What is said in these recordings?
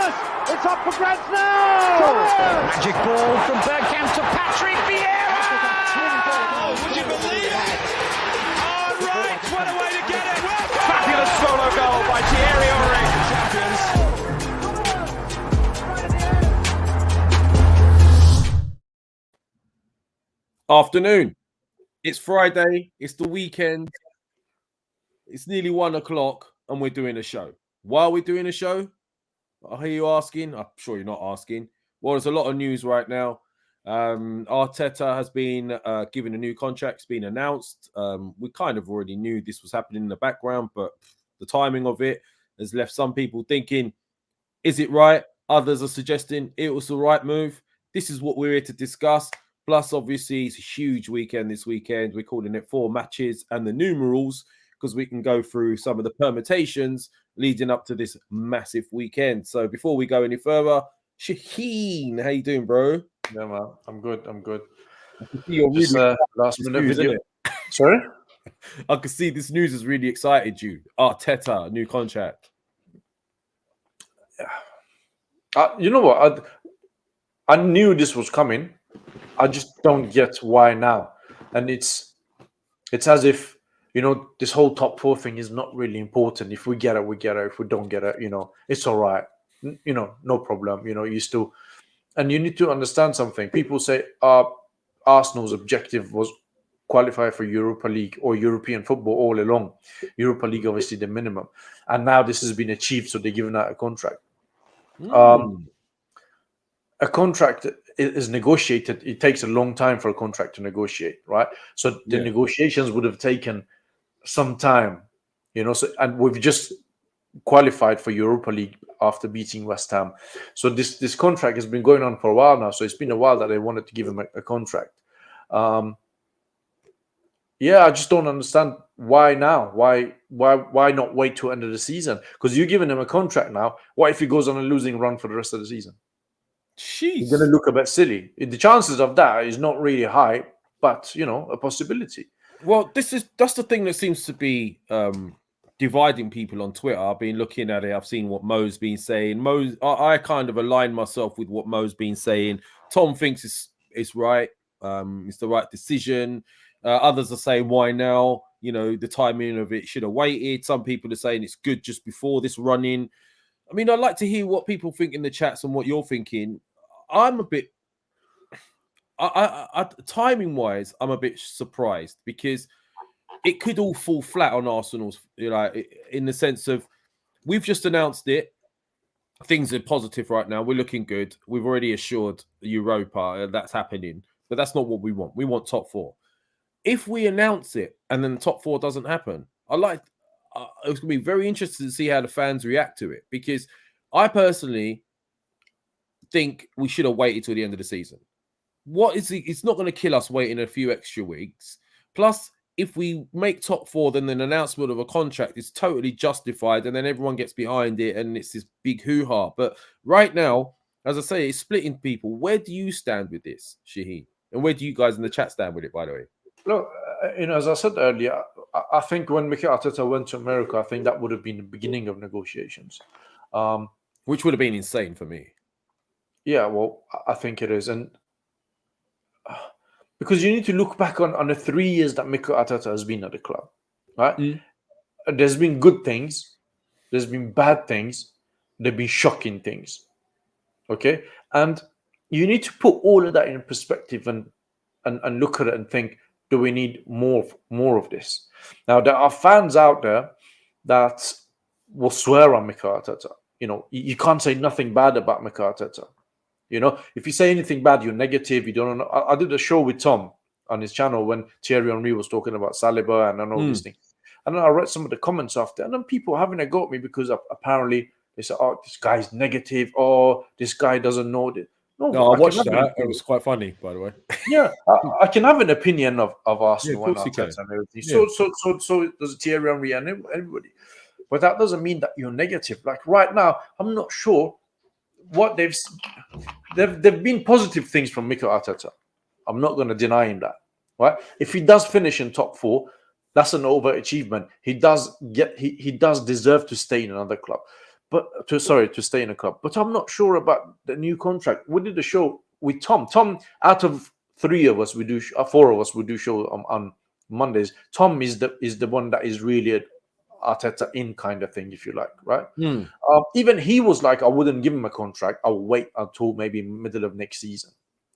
Thomas! It's up for grabs now! Magic ball from Bergkamp to Patrick Vieira! Oh, would you believe it? Oh, right, what a way to get it! Fabulous solo goal by Thierry Henry. Champions. Afternoon. It's Friday. It's the weekend. It's nearly 1 o'clock and we're doing a show. Why are we doing a show? I hear you asking. I'm sure you're not asking. Well, there's a lot of news right now. Arteta has been given a new contract. It's been announced. We kind of already knew this was happening in the background, but the timing of it has left some people thinking, is it right? Others are suggesting it was the right move. This is what we're here to discuss. Plus, obviously, it's a huge weekend this weekend. We're calling it 4 matches and the numerals because we can go through some of the permutations leading up to this massive weekend. So before we go any further, Shaheen, how you doing, bro? Yeah, man. I'm good. I can see you're Just really last minute news, video. innit? Sorry? I can see this news has really excited you. Arteta, new contract. You know what? I knew this was coming. I just don't get why now. And it's as if, this whole top 4 thing is not really important. If we get it, we get it. If we don't get it, it's all right. No problem. You still... And you need to understand something. People say Arsenal's objective was qualify for Europa League or European football all along. Europa League, obviously, the minimum. And now this has been achieved, so they're giving out a contract. A contract is negotiated. It takes a long time for a contract to negotiate, right? So the negotiations would have taken some time, and we've just qualified for Europa League after beating West Ham. So this contract has been going on for a while now. So it's been a while that they wanted to give him a contract. I just don't understand why now. Why not wait till end of the season? Because you're giving him a contract now. What if he goes on a losing run for the rest of the season? Jeez. You're going to look a bit silly. The chances of that is not really high, but a possibility. Well, that's the thing that seems to be dividing people on Twitter. I've been looking at it. I've seen what Mo's been saying. I kind of align myself with what Mo's been saying. Tom thinks it's right. It's the right decision. Others are saying, why now? The timing of it should have waited. Some people are saying it's good just before this run-in. I mean, I'd like to hear what people think in the chats and what you're thinking. I'm a bit... timing-wise, I'm a bit surprised because it could all fall flat on Arsenal's, in the sense of we've just announced it. Things are positive right now. We're looking good. We've already assured Europa that's happening, but that's not what we want. We want top 4. If we announce it and then the top 4 doesn't happen, it's going to be very interesting to see how the fans react to it, because I personally think we should have waited till the end of the season. It's not going to kill us waiting a few extra weeks. Plus, if we make top 4, then an announcement of a contract is totally justified, and then everyone gets behind it, and it's this big hoo-ha. But right now, as I say, it's splitting people. Where do you stand with this, Shaheen? And where do you guys in the chat stand with it, by the way? Look, as I said earlier, I think when Mikel Arteta went to America, I think that would have been the beginning of negotiations. Which would have been insane for me. Yeah, well, I think it is. And because you need to look back on the 3 years that Mikel Arteta has been at the club, right? There's been good things, there's been bad things, there've been shocking things. Okay? And you need to put all of that in perspective and look at it and think, do we need more of this? Now, there are fans out there that will swear on Mikel Arteta. You can't say nothing bad about Mikel Arteta. If you say anything bad, you're negative. You don't know. I did a show with Tom on his channel when Thierry Henry was talking about Saliba and all these things. And then I read some of the comments after, and then people having a go at me because apparently they said, "Oh, this guy's negative. Oh, this guy doesn't know this." No, I watched that. It was quite funny, by the way. Yeah, I can have an opinion of Arsenal and Arteta and everything. So does Thierry Henry and everybody. But that doesn't mean that you're negative. Like right now, I'm not sure what they've been positive things from Mikel Arteta. I'm not going to deny him that. Right? If he does finish in top 4, that's an overachievement. He does deserve to stay in another club. but to stay in a club. But I'm not sure about the new contract. We did the show with Tom. Tom, out of three of us, four of us, we do show on Mondays. Tom is the one that is really a Arteta in kind of thing, if you like, right? Even he was like, I wouldn't give him a contract. I'll wait until maybe middle of next season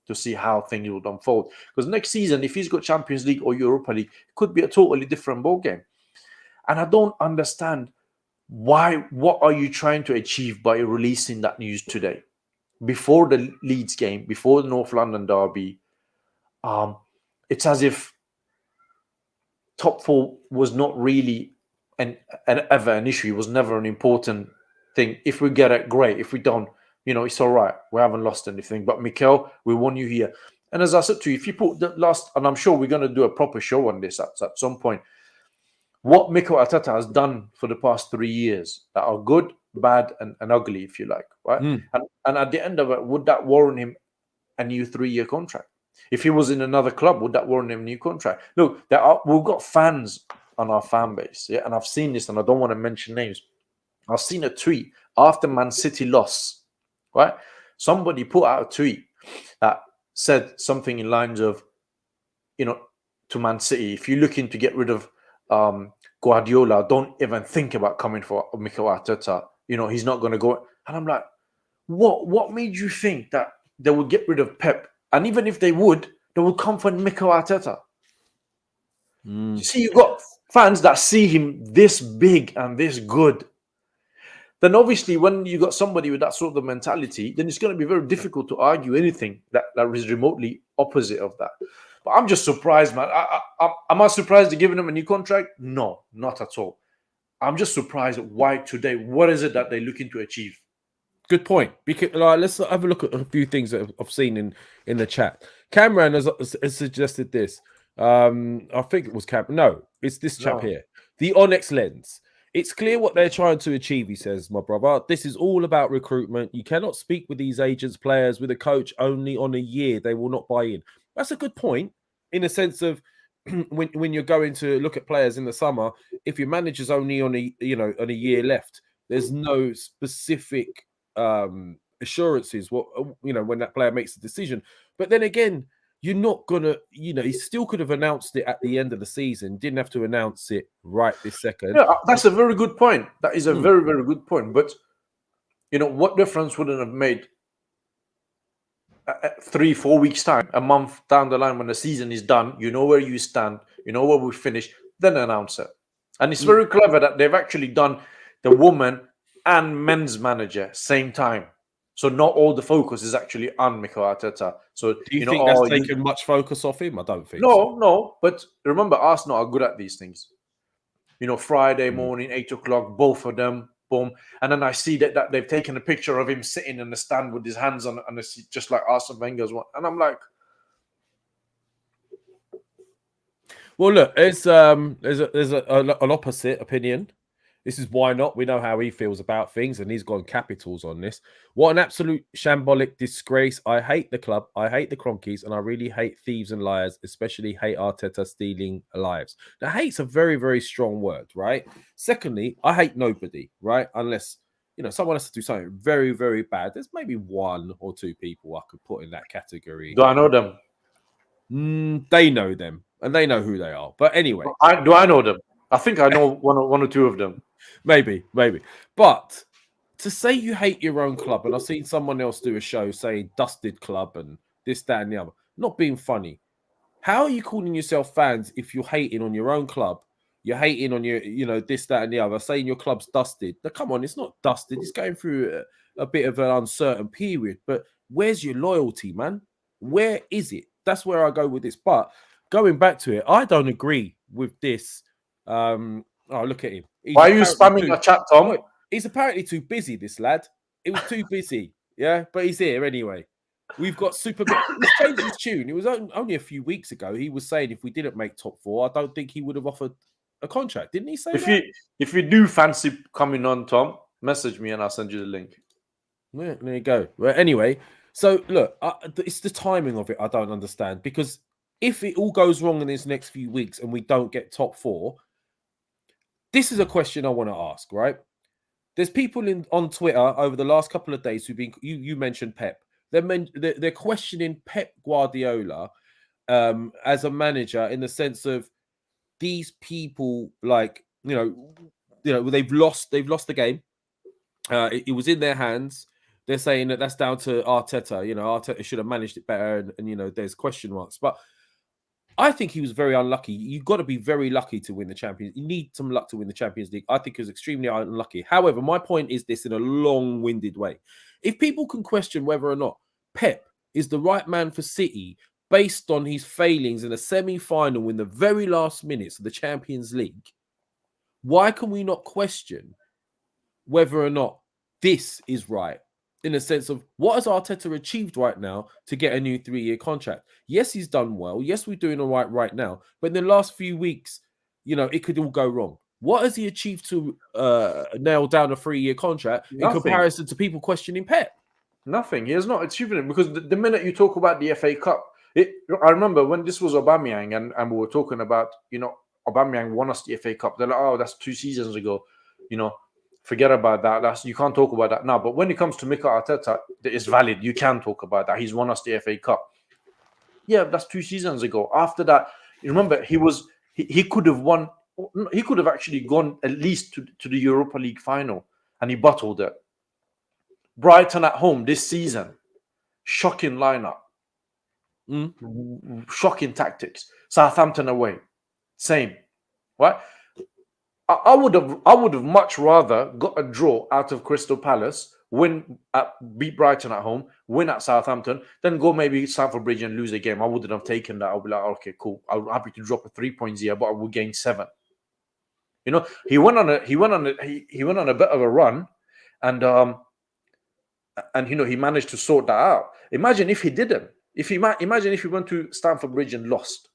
to see how things will unfold. Because next season, if he's got Champions League or Europa League, it could be a totally different ballgame. And I don't understand why. What are you trying to achieve by releasing that news today, before the Leeds game, before the North London derby? It's as if top four was not really ever an issue. It was never an important thing. If we get it, great. If we don't, it's all right. We haven't lost anything. But Mikel, we want you here. And as I said to you, if you put the last, and I'm sure we're going to do a proper show on this at some point, what Mikel Arteta has done for the past 3 years that are good, bad, and ugly, if you like, right? And at the end of it, would that warrant him a new 3-year contract? If he was in another club, would that warrant him a new contract? Look, we've got fans on our fan base, yeah, and I've seen this, and I don't want to mention names. I've seen a tweet after Man City loss, right? Somebody put out a tweet that said something in lines of, to Man City, if you're looking to get rid of Guardiola, don't even think about coming for Mikel Arteta. He's not going to go. And I'm like, what made you think that they would get rid of Pep? And even if they would come for Mikel Arteta. You see, you've got fans that see him this big and this good. Then obviously, when you got somebody with that sort of mentality, then it's going to be very difficult to argue anything that is remotely opposite of that. But I'm just surprised, man. Am I surprised they're giving him a new contract? No, not at all. I'm just surprised why today. What is it that they're looking to achieve? Good point. Because let's have a look at a few things that I've seen in the chat. Cameron has suggested this. I think it was Cameron. No, it's this chap here. The Onyx lens. It's clear what they're trying to achieve, he says, my brother. This is all about recruitment. You cannot speak with these agents, players, with a coach only on a year. They will not buy in. That's a good point, in a sense of when you're going to look at players in the summer, if your manager's only on a year left, there's no specific assurances when that player makes a decision. But then again, you're not gonna, he still could have announced it at the end of the season, didn't have to announce it right this second. Yeah, that's a very good point. That is a very, very good point. But what difference would it have made 3-4 weeks time, a month down the line, when the season is done? You know where you stand, you know where we finish, then announce it. And it's very clever that they've actually done the woman and men's manager same time. So not all the focus is actually on Mikel Arteta. So do you think that's taken much focus off him? I don't think. No. But remember, Arsenal are good at these things. Friday morning, 8:00, both of them, boom. And then I see that they've taken a picture of him sitting in the stand with his hands on the seat, just like Arsene Wenger's one. And I'm like, well, look, there's an opposite opinion. This is why not. We know how he feels about things, and he's gone capitals on this. What an absolute shambolic disgrace. I hate the club. I hate the Cronkies, and I really hate thieves and liars, especially hate Arteta stealing lives. Now, hate's a very, very strong word, right? Secondly, I hate nobody, right? Unless, someone has to do something very, very bad. There's maybe 1 or 2 people I could put in that category. do I know them? They know them, and they know who they are. But anyway. Do I know them? I think I know one or 2 of them. Maybe. But to say you hate your own club, and I've seen someone else do a show saying dusted club and this, that, and the other, not being funny. How are you calling yourself fans if you're hating on your own club? You're hating on your, this, that, and the other, saying your club's dusted. Now, come on, it's not dusted. It's going through a bit of an uncertain period. But where's your loyalty, man? Where is it? That's where I go with this. But going back to it, I don't agree with this. Look at him. Why are you spamming a chat, Tom? He's apparently too busy, this lad. It was too busy. Yeah, but he's here anyway. We've got super. He's changed his tune. It was only a few weeks ago. He was saying if we didn't make top 4, I don't think he would have offered a contract. Didn't he say if you do fancy coming on, Tom, message me and I'll send you the link. Yeah, there you go. Well, anyway, so look, it's the timing of it I don't understand, because if it all goes wrong in these next few weeks and we don't get top 4, this is a question I want to ask, right? There's people on Twitter over the last couple of days who've been. You mentioned Pep. They're questioning Pep Guardiola as a manager in the sense of these people, like they've lost the game. It was in their hands. They're saying that that's down to Arteta. Arteta should have managed it better, and there's question marks. But I think he was very unlucky. You've got to be very lucky to win the Champions. You need some luck to win the Champions League. I think he was extremely unlucky. However, my point is this in a long-winded way. If people can question whether or not Pep is the right man for City based on his failings in a semi-final in the very last minutes of the Champions League, why can we not question whether or not this is right? In the sense of what has Arteta achieved right now to get a new 3-year contract? Yes, he's done well. Yes, we're doing all right now. But in the last few weeks, it could all go wrong. What has he achieved to nail down a 3-year contract in comparison to people questioning Pep? Nothing. He has not achieved it because the minute you talk about the FA Cup, I remember when this was Aubameyang and we were talking about, Aubameyang won us the FA Cup. They're like, oh, that's 2 seasons ago. Forget about that. You can't talk about that now. But when it comes to Mikel Arteta, it's valid. You can talk about that. He's won us the FA Cup. Yeah, that's 2 seasons ago. After that, you remember he could have won. He could have actually gone at least to the Europa League final, and he bottled it. Brighton at home this season, shocking lineup, shocking tactics. Southampton away, same, right? I would have much rather got a draw out of Crystal Palace, beat Brighton at home, win at Southampton, then go maybe Stamford Bridge and lose a game. I wouldn't have taken that. I'll be like, okay, cool. I'm happy to drop a 3 points here, but I will gain 7. He went on a bit of a run, and he managed to sort that out. Imagine if he didn't. Imagine if he went to Stamford Bridge and lost.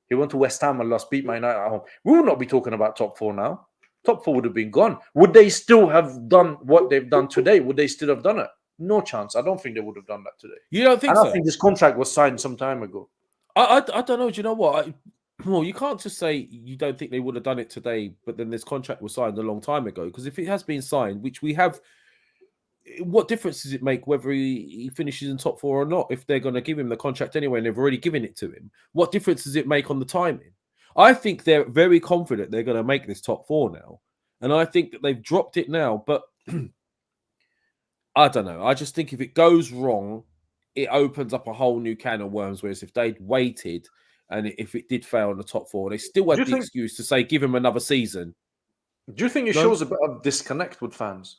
He went to West Ham and lost, beat Man United at home. We would not be talking about top 4 now. Top 4 would have been gone. Would they still have done what they've done today? Would they still have done it? No chance. I don't think they would have done that today. You don't think so? I think this contract was signed some time ago. I don't know. Do you know what? You can't just say you don't think they would have done it today, but then this contract was signed a long time ago. Because if it has been signed, which we have, what difference does it make whether he finishes in top 4 or not? If they're going to give him the contract anyway and they've already given it to him, what difference does it make on the timing? I think they're very confident they're going to make this top 4 now. And I think that they've dropped it now. But I don't know. I just think if it goes wrong, it opens up a whole new can of worms. Whereas if they'd waited and if it did fail in the top 4, they still had the excuse to say, give him another season. Do you think it shows a bit of disconnect with fans?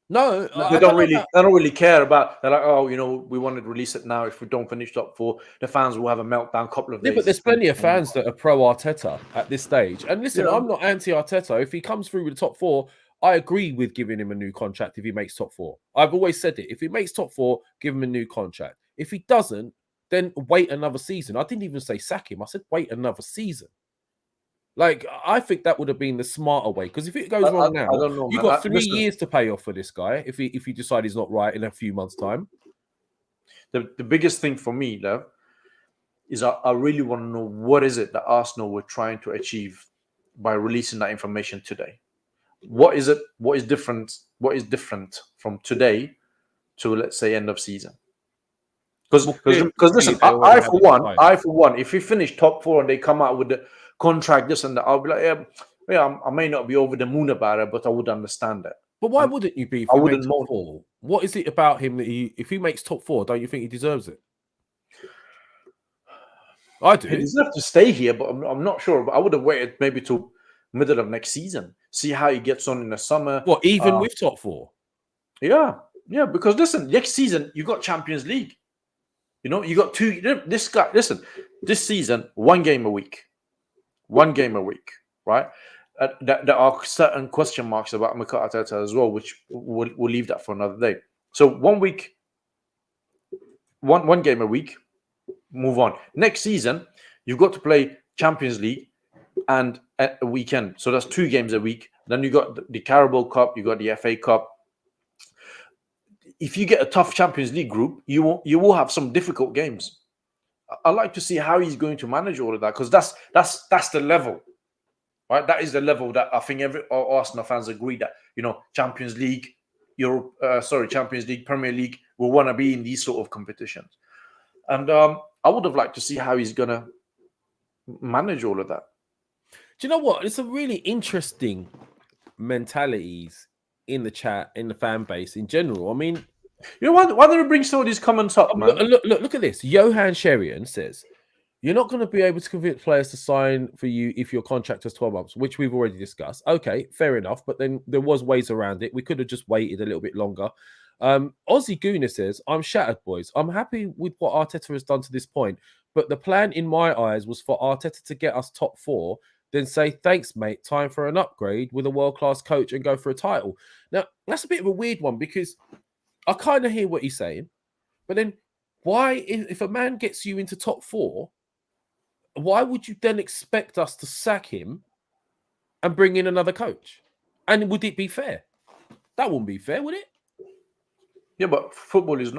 No, they don't really care about. They're like, oh, we want to release it now. If we don't finish top 4, the fans will have a meltdown. Couple of days. Yeah, but there's plenty of fans that are pro Arteta at this stage. And listen, I'm not anti Arteta. If he comes through with the top 4, I agree with giving him a new contract. If he makes top 4, I've always said it. If he makes top 4, give him a new contract. If he doesn't, then wait another season. I didn't even say sack him. I said wait another season. Like, I think that would have been the smarter way. Because if it goes wrong now, you've got 3 years to pay off for this guy if you decide he's not right in a few months' time. The biggest thing for me, though, is I really want to know what is it that Arsenal were trying to achieve by releasing that information today. What is it? What is different? What is different from today to, let's say, end of season? Because listen, I for one, if we finish top 4 and they come out with the contract, this and that, I'll be like, yeah, I may not be over the moon about it, but I would understand it. But why wouldn't you be? If I wouldn't top 4. What is it about him that if he makes top 4, don't you think he deserves it? I do. He deserves to stay here, but I'm not sure. But I would have waited maybe till middle of next season, see how he gets on in the summer. What, even with top 4? Yeah. Because listen, next season you got Champions League. You got 2. This guy, listen, this season 1 game a week. 1 game a week, right? There are certain question marks about Mikel Arteta as well, which we'll leave that for another day. So 1 week, one game a week, move on. Next season, you've got to play Champions League and a weekend. So that's 2 games a week. Then you got the Carabao Cup, you got the FA Cup. If you get a tough Champions League group, you will have some difficult games. I like to see how he's going to manage all of that, because that's the level right? That is the level that I think all Arsenal fans agree that, Champions League, Champions League, Premier League will want to be in these sort of competitions. And I would have liked to see how he's going to manage all of that. Do you know what? It's a really interesting mentalities in the chat, in the fan base in general. I mean, why don't we bring some of these comments up, man? Look at this. Johan Sherian says, you're not going to be able to convince players to sign for you if your contract is 12 months, which we've already discussed. Okay, fair enough. But then there was ways around it. We could have just waited a little bit longer. Ozzy Gooner says, I'm shattered, boys. I'm happy with what Arteta has done to this point. But the plan in my eyes was for Arteta to get us top 4, then say, thanks, mate, time for an upgrade with a world-class coach and go for a title. Now, that's a bit of a weird one because I kind of hear what he's saying. But then why, if a man gets you into top 4, why would you then expect us to sack him and bring in another coach? And would it be fair? That wouldn't be fair, would it? Yeah, but football is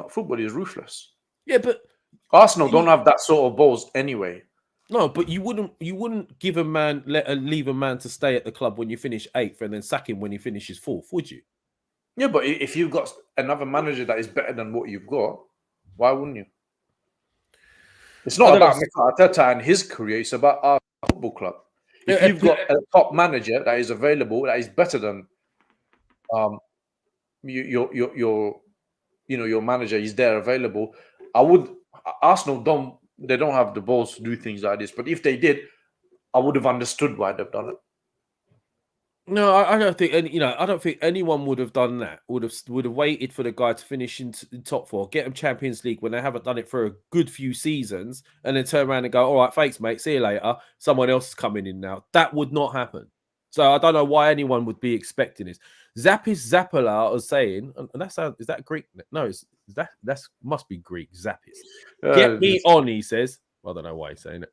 ruthless. Yeah, but Arsenal don't have that sort of balls anyway. No, but you wouldn't leave a man to stay at the club when you finish 8th and then sack him when he finishes 4th, would you? Yeah, but if you've got another manager that is better than what you've got, why wouldn't you? It's not about Mikel Arteta and his career; it's about our football club. If you've got a top manager that is available, that is better than your manager is there available, Arsenal don't have the balls to do things like this. But if they did, I would have understood why they've done it. No, I don't think I don't think anyone would have done that. Would have waited for the guy to finish in top 4, get them Champions League when they haven't done it for a good few seasons, and then turn around and go, "All right, thanks, mate. See you later. Someone else is coming in now." That would not happen. So I don't know why anyone would be expecting this. Zappis Zappala was saying, and is that Greek? No, that must be Greek. Zappis. Get me on, he says. I don't know why he's saying it.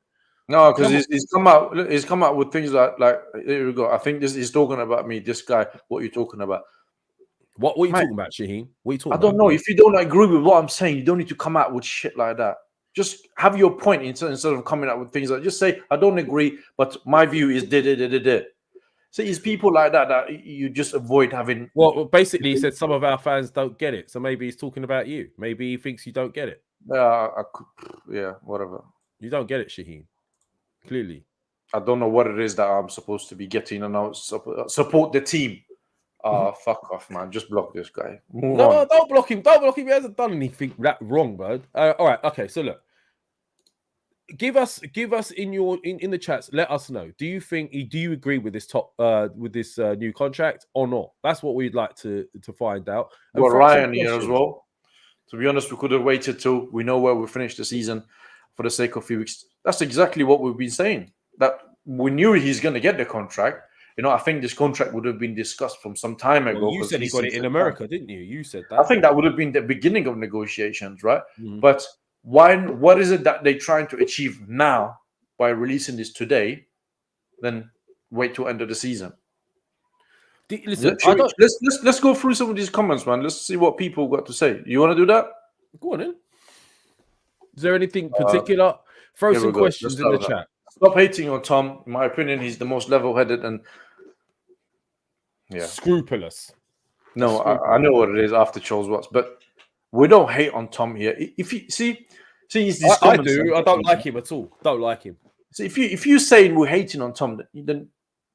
No, because he's come out with things like here we go. I think he's talking about me. This guy, what are you talking about? What are you talking about, Shaheen? What are you talking about? I don't know. If you don't agree with what I'm saying, you don't need to come out with shit like that. Just have your point instead of coming out with things like just say, I don't agree, but my view is da. So it's people like that you just avoid having. Well, basically, he said some of our fans don't get it. So maybe he's talking about you. Maybe he thinks you don't get it. Yeah, whatever. You don't get it, Shaheen. Clearly. I don't know what it is that I'm supposed to be getting, and I'll support the team. Fuck off, man. Just block this guy. Move on. Don't block him. Don't block him. He hasn't done anything that wrong, bud. All right. Okay. So look, give us in the chats. Let us know. Do you agree with this new contract or not? That's what we'd like to find out. And well, Ryan here as well. To be honest, we could have waited till we know where we finish the season for the sake of a few weeks. That's exactly what we've been saying. That we knew he's going to get the contract. I think this contract would have been discussed from some time ago. Well, you said he got it in America, didn't you? You said that. I think that would have been the beginning of negotiations, right? Mm-hmm. But what is it that they're trying to achieve now by releasing this today? Then wait till end of the season. Listen, let's go through some of these comments, man. Let's see what people got to say. You want to do that? Go on, then. Is there anything particular? Throw some questions in the chat. Stop hating on Tom. In my opinion, he's the most level-headed and scrupulous. No, I know what it is after Charles Watts, but we don't hate on Tom here. If you see I do. I don't like him at all. Don't like him. So if you saying we're hating on Tom, then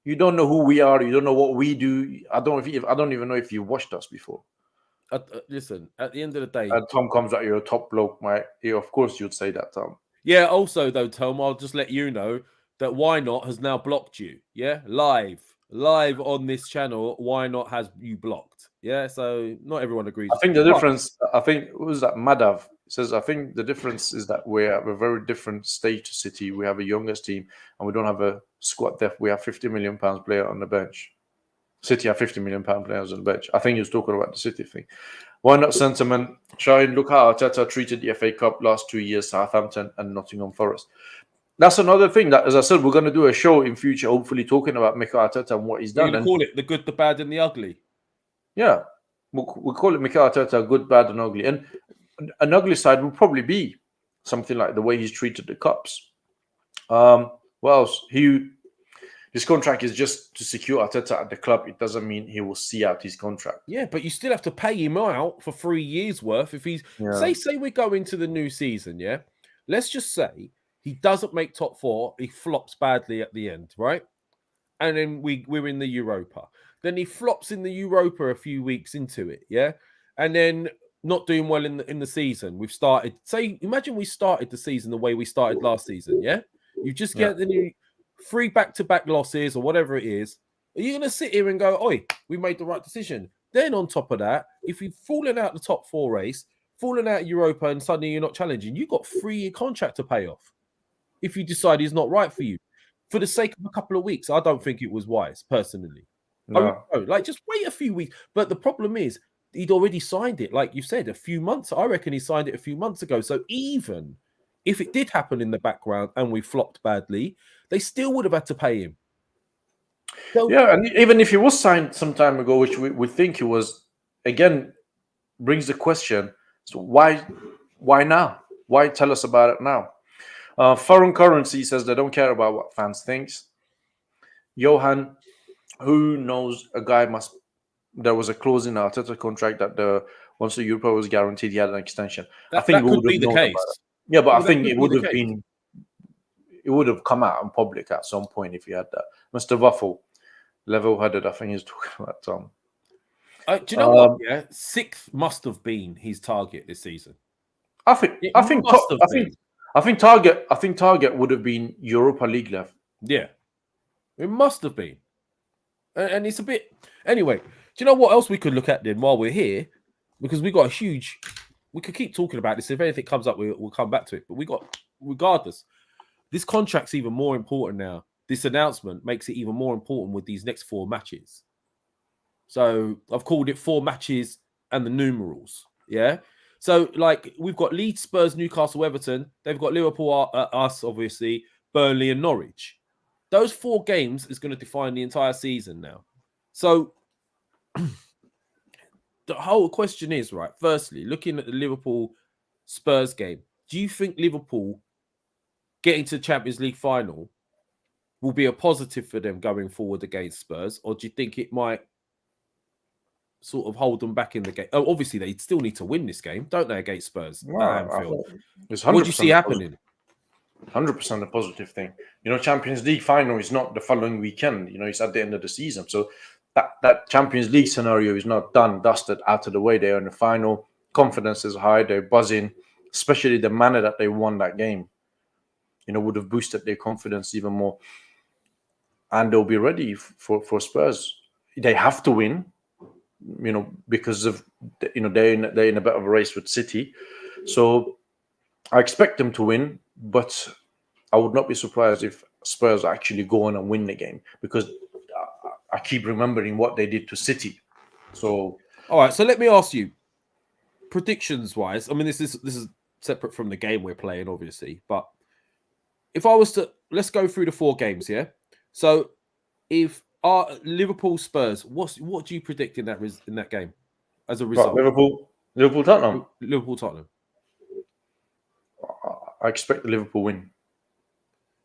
you don't know who we are. You don't know what we do. I don't even know if you watched us before. Listen, at the end of the day, Tom comes out, you're a top bloke, mate. Yeah, of course you'd say that, Tom. Yeah. Also, though, Tom, I'll just let you know that Why Not has now blocked you. Yeah, live on this channel. Why Not has you blocked. Yeah, so not everyone agrees. I think the difference. I think what was that Madav says. I think the difference is that we're at a very different stage to City. We have a youngest team, and we don't have a squad depth. We have £50 million player on the bench. City have £50 million players on the bench. I think he was talking about the City thing. Why Not sentiment? Shine, look how Arteta treated the FA Cup last 2 years, Southampton and Nottingham Forest. That's another thing that, as I said, we're going to do a show in future, hopefully talking about Mikel Arteta and what he's done. We'll call it the good, the bad, and the ugly. Yeah, we'll call it Mikel Arteta good, bad, and ugly. And an ugly side will probably be something like the way he's treated the cups. What else? The His contract is just to secure Arteta at the club. It doesn't mean he will see out his contract. Yeah, but you still have to pay him out for 3 years worth. If he's say we go into the new season, yeah. Let's just say he doesn't make top 4. He flops badly at the end, right? And then we're in the Europa. Then he flops in the Europa a few weeks into it, yeah. And then not doing well in the season. We've started. Imagine we started the season the way we started last season, yeah. You just get the new 3 back-to-back losses or whatever it is. Are you going to sit here and go, "Oi, we made the right decision"? Then on top of that, if you've fallen out the top 4 race, fallen out Europa, and suddenly you're not challenging, you've got 3-year contract to pay off. If you decide he's not right for you, for the sake of a couple of weeks, I don't think it was wise, personally. No. Just wait a few weeks. But the problem is, he'd already signed it, like you said, a few months. I reckon he signed it a few months ago. So even if it did happen in the background and we flopped badly, they still would have had to pay him. So, and even if he was signed some time ago, which we think he was, again, brings the question: so why now? Why tell us about it now? Foreign Currency says they don't care about what fans think. Johan, who knows? A guy must. There was a clause in the Arteta contract that once the Europa was guaranteed, he had an extension. I think that could be the case. Yeah, but I think it would have been. It would have come out in public at some point if he had that. Mr. Waffle, level-headed, I think he's talking about Tom. Do you know what? Yeah, 6th must have been his target this season. I think target would have been Europa League level. Yeah, it must have been, and it's a bit. Anyway, do you know what else we could look at then while we're here? Because we got a huge. We could keep talking about this. If anything comes up, we'll come back to it. But regardless, this contract's even more important now. This announcement makes it even more important with these next 4 matches. So I've called it 4 matches and the numerals. Yeah. So like we've got Leeds, Spurs, Newcastle, Everton. They've got Liverpool, us, obviously, Burnley and Norwich. Those 4 games is going to define the entire season now. So the whole question is, right, firstly, looking at the Liverpool-Spurs game, do you think Liverpool getting to the Champions League final will be a positive for them going forward against Spurs? Or do you think it might sort of hold them back in the game? Oh, obviously, they still need to win this game, don't they, against Spurs at Anfield? What do you see happening? 100% a positive thing. Champions League final is not the following weekend. It's at the end of the season. So that Champions League scenario is not done, dusted, out of the way. They're in the final. Confidence is high. They're buzzing, especially the manner that they won that game. Would have boosted their confidence even more. And they'll be ready for Spurs. They have to win, because of, they're in a bit of a race with City. So I expect them to win, but I would not be surprised if Spurs actually go on and win the game, because I keep remembering what they did to City. So, all right. So let me ask you, predictions wise. I mean, this is separate from the game we're playing, obviously. But if I was to, let's go through the 4 games, yeah. So if Liverpool Spurs, what do you predict in that game as a result? Liverpool Tottenham. Liverpool Tottenham. I expect the Liverpool win.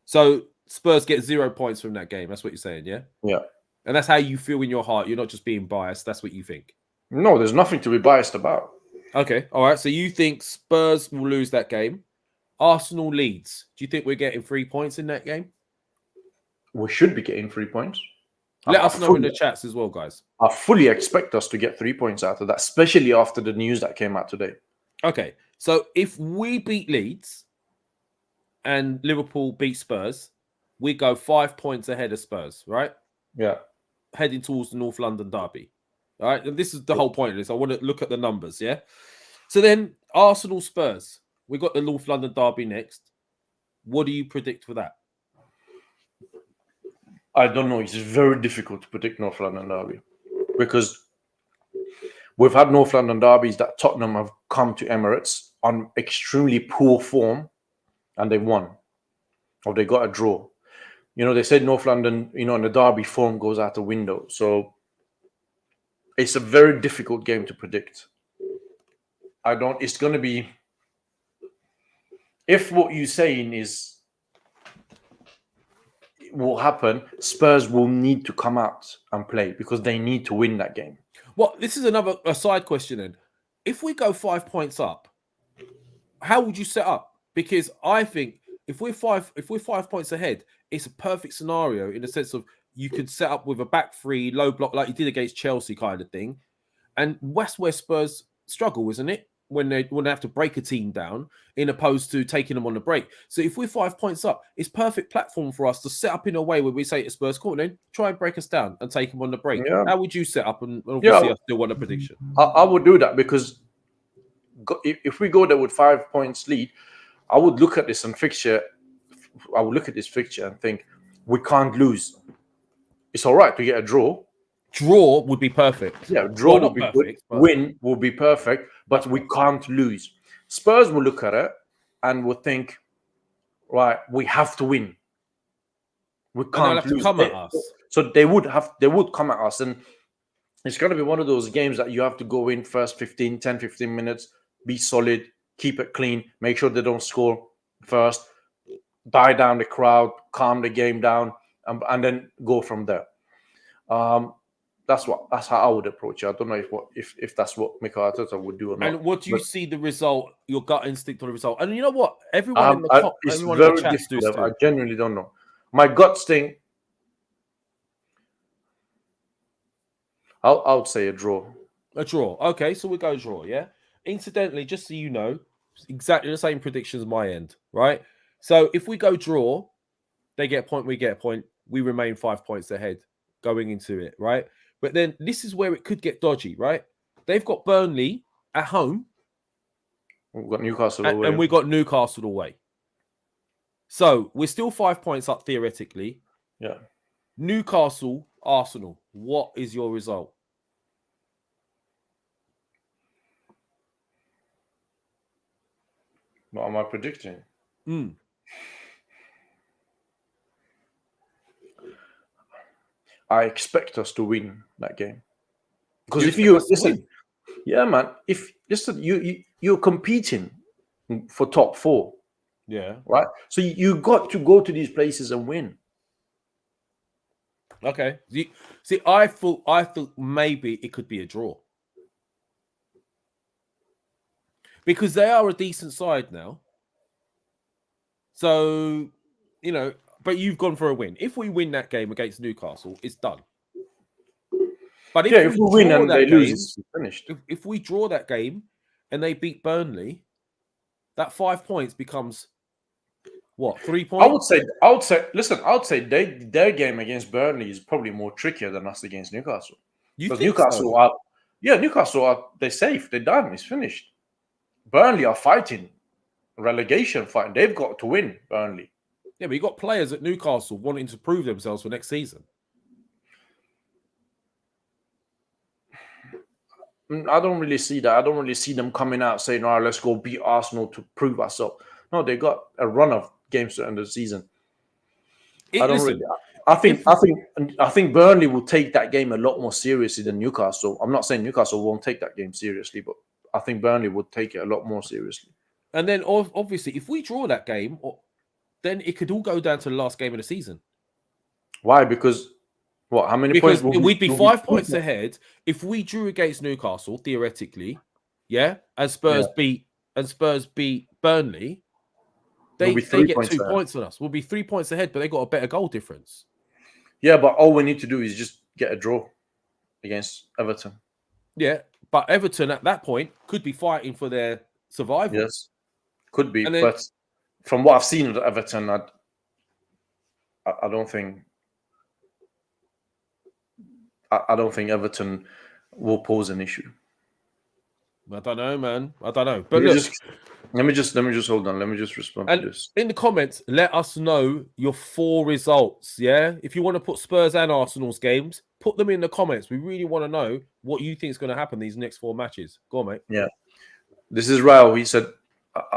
So Spurs get 0 points from that game. That's what you're saying, yeah? Yeah. And that's how you feel in your heart. You're not just being biased. That's what you think. No, there's nothing to be biased about. Okay. All right. So you think Spurs will lose that game. Arsenal Leeds. Do you think we're getting 3 points in that game? We should be getting 3 points. Let us know in the chats as well, guys. I fully expect us to get 3 points out of that, especially after the news that came out today. Okay. So if we beat Leeds and Liverpool beat Spurs, we go 5 points ahead of Spurs, right? Yeah. Heading towards the North London derby. All right. And this is the whole point of this. I want to look at the numbers, yeah? So then Arsenal Spurs. We got the North London derby next. What do you predict for that? I don't know. It's very difficult to predict North London derby because we've had North London derbies that Tottenham have come to Emirates on extremely poor form and they won or they got a draw. They said North London, in the derby form goes out the window. So it's a very difficult game to predict. It's going to be, if what you're saying is, will happen, Spurs will need to come out and play because they need to win that game. Well, this is a side question then. If we go 5 points up, how would you set up? Because I think if we're 5 points ahead, it's a perfect scenario in the sense of you could set up with a back three, low block like you did against Chelsea kind of thing. And that's where Spurs struggle, isn't it? When they have to break a team down, in opposed to taking them on the break. So if we're 5 points up, it's perfect platform for us to set up in a way where we say to Spurs, "Come on, then try and break us down and take them on the break." Yeah. How would you set up? And obviously, I still want a prediction. I would do that because if we go there with 5 points lead, I would look at this fixture and think we can't lose. It's all right to get a draw. Draw would be perfect. Yeah, draw Well, would be perfect, good. Win would be perfect, but we can't lose. Spurs will look at it and will think, right, we have to win. We can't lose. Come at us. So they would come at us, and it's going to be one of those games that you have to go in first 15 minutes, be solid, keep it clean, make sure they don't score first, die down the crowd, calm the game down, and then go from there. That's how I would approach it. I don't know if that's what Mikel Arteta would do or not. And what do you see the result? Your gut instinct on the result. And you know what? Everyone in the top, it's everyone very in the chat difficult. I genuinely don't know. My gut thing, I would say a draw. A draw. Okay, so we go draw. Yeah. Incidentally, just so you know, exactly the same predictions my end. Right. So if we go draw, they get a point. We get a point. We remain 5 points ahead going into it. Right. But then this is where it could get dodgy, right? They've got Burnley at home. We've got Newcastle away. And we've got Newcastle away. So we're still 5 points up theoretically. Yeah. Newcastle, Arsenal. What is your result? What am I predicting? I expect us to win that game. Because if you listen, yeah, man, if listen, you're competing for top 4. Yeah. Right? So you got to go to these places and win. Okay. See, I thought maybe it could be a draw. Because they are a decent side now. So, you know, but you've gone for a win. If we win that game against Newcastle, it's done. But if we win and they lose, it's finished. If we draw that game and they beat Burnley, that 5 points becomes what, 3 points? I would say their game against Burnley is probably more trickier than us against Newcastle. Because Newcastle are they're safe, they're done, it's finished. Burnley are fighting relegation fight. They've got to win, Burnley. Yeah, but you got players at Newcastle wanting to prove themselves for next season. I don't really see that. I don't really see them coming out saying, "All right, let's go beat Arsenal to prove ourselves." No, they got a run of games to end the season. I think Burnley will take that game a lot more seriously than Newcastle. I'm not saying Newcastle won't take that game seriously, but I think Burnley would take it a lot more seriously. And then, obviously, if we draw that game, then it could all go down to the last game of the season. Why? Because what? How many points? We'd be 5 points ahead if we drew against Newcastle theoretically. Yeah, and Spurs beat Burnley. They get 2 points on us. We'll be 3 points ahead, but they got a better goal difference. Yeah, but all we need to do is just get a draw against Everton. Yeah, but Everton at that point could be fighting for their survival. Yes, could be. But from what I've seen of Everton, I don't think Everton will pose an issue. I don't know, man. I don't know. But let me just hold on. Let me just respond to this. In the comments, let us know your 4 results. Yeah, if you want to put Spurs and Arsenal's games, put them in the comments. We really want to know what you think is going to happen these next 4 matches. Go on, mate. Yeah, this is Raul. He said,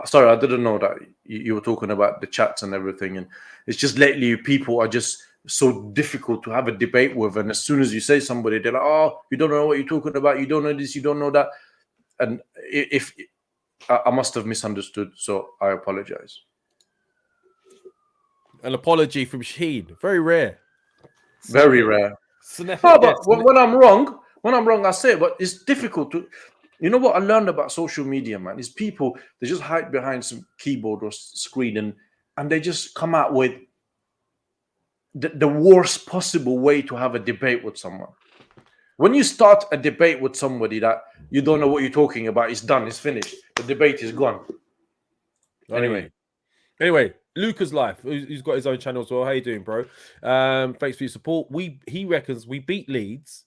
"Sorry, I didn't know that you were talking about the chats and everything, and it's just lately people are just so difficult to have a debate with. And as soon as you say somebody, they're like, oh, you don't know what you're talking about. You don't know this. You don't know that." And if I must have misunderstood, so I apologize. An apology from Sheen. Very rare. Very rare. No, but when I'm wrong, I say it. But it's difficult to. You know what I learned about social media, man, is people, they just hide behind some keyboard or screen and they just come out with the worst possible way to have a debate with someone. When you start a debate with somebody that you don't know what you're talking about, it's done, it's finished. The debate is gone. Anyway, Luca's life, who's got his own channel as well. How you doing, bro? Thanks for your support. He reckons we beat Leeds.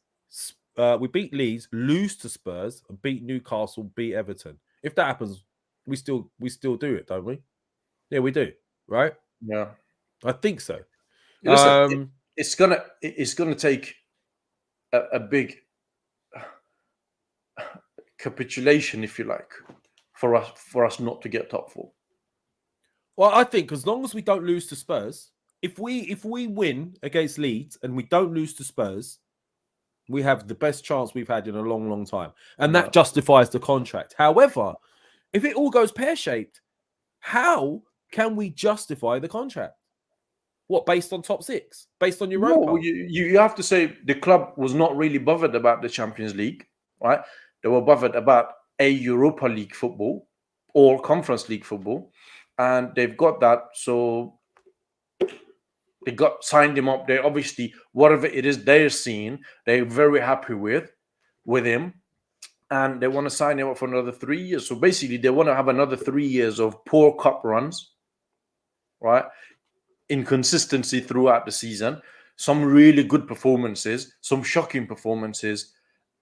Lose to Spurs, and beat Newcastle, beat Everton. If that happens, we still do it, don't we? Yeah, we do, right? Yeah, I think so. Listen, it's gonna take a big capitulation, if you like, for us not to get top 4. Well, I think as long as we don't lose to Spurs, if we win against Leeds and we don't lose to Spurs, we have the best chance we've had in a long, long time. And that justifies the contract. However, if it all goes pear-shaped, how can we justify the contract? What, based on top 6? Based on Europa? No, you have to say the club was not really bothered about the Champions League, right? They were bothered about a Europa League football or Conference League football. And they've got that. So they signed him up. They obviously, whatever it is they're seeing, they're very happy with him, and they want to sign him up for another 3 years. So basically, they want to have another 3 years of poor cup runs, right? Inconsistency throughout the season, some really good performances, some shocking performances,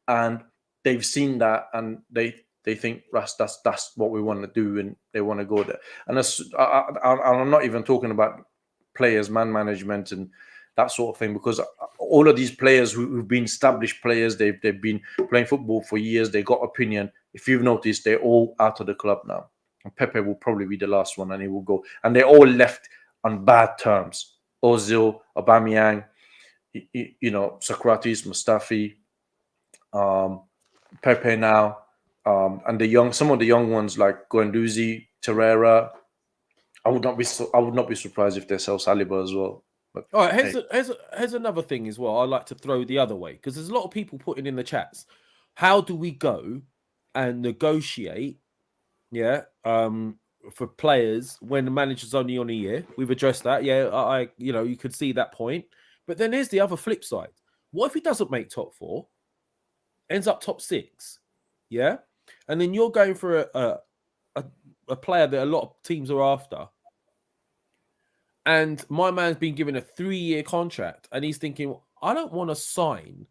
and they've seen that, and they think that's what we want to do, and they want to go there. And I'm not even talking about players, man management, and that sort of thing, because all of these players who've been established players, they've been playing football for years. They got opinion. If you've noticed, they're all out of the club now. And Pepe will probably be the last one, and he will go. And they all left on bad terms. Ozil, Aubameyang, Socrates, Mustafi, Pepe now, and some of the young ones like Guendouzi, Torreira. I would not be surprised if they sell Saliba as well. But, all right, here's another thing as well. I like to throw the other way, because there's a lot of people putting in the chats. How do we go and negotiate? Yeah, for players when the manager's only on a year. We've addressed that. Yeah, you could see that point. But then there's the other flip side. What if he doesn't make top 4, ends up top 6? Yeah, and then you're going for a player that a lot of teams are after. And my man's been given a 3-year contract, and he's thinking, I don't want to sign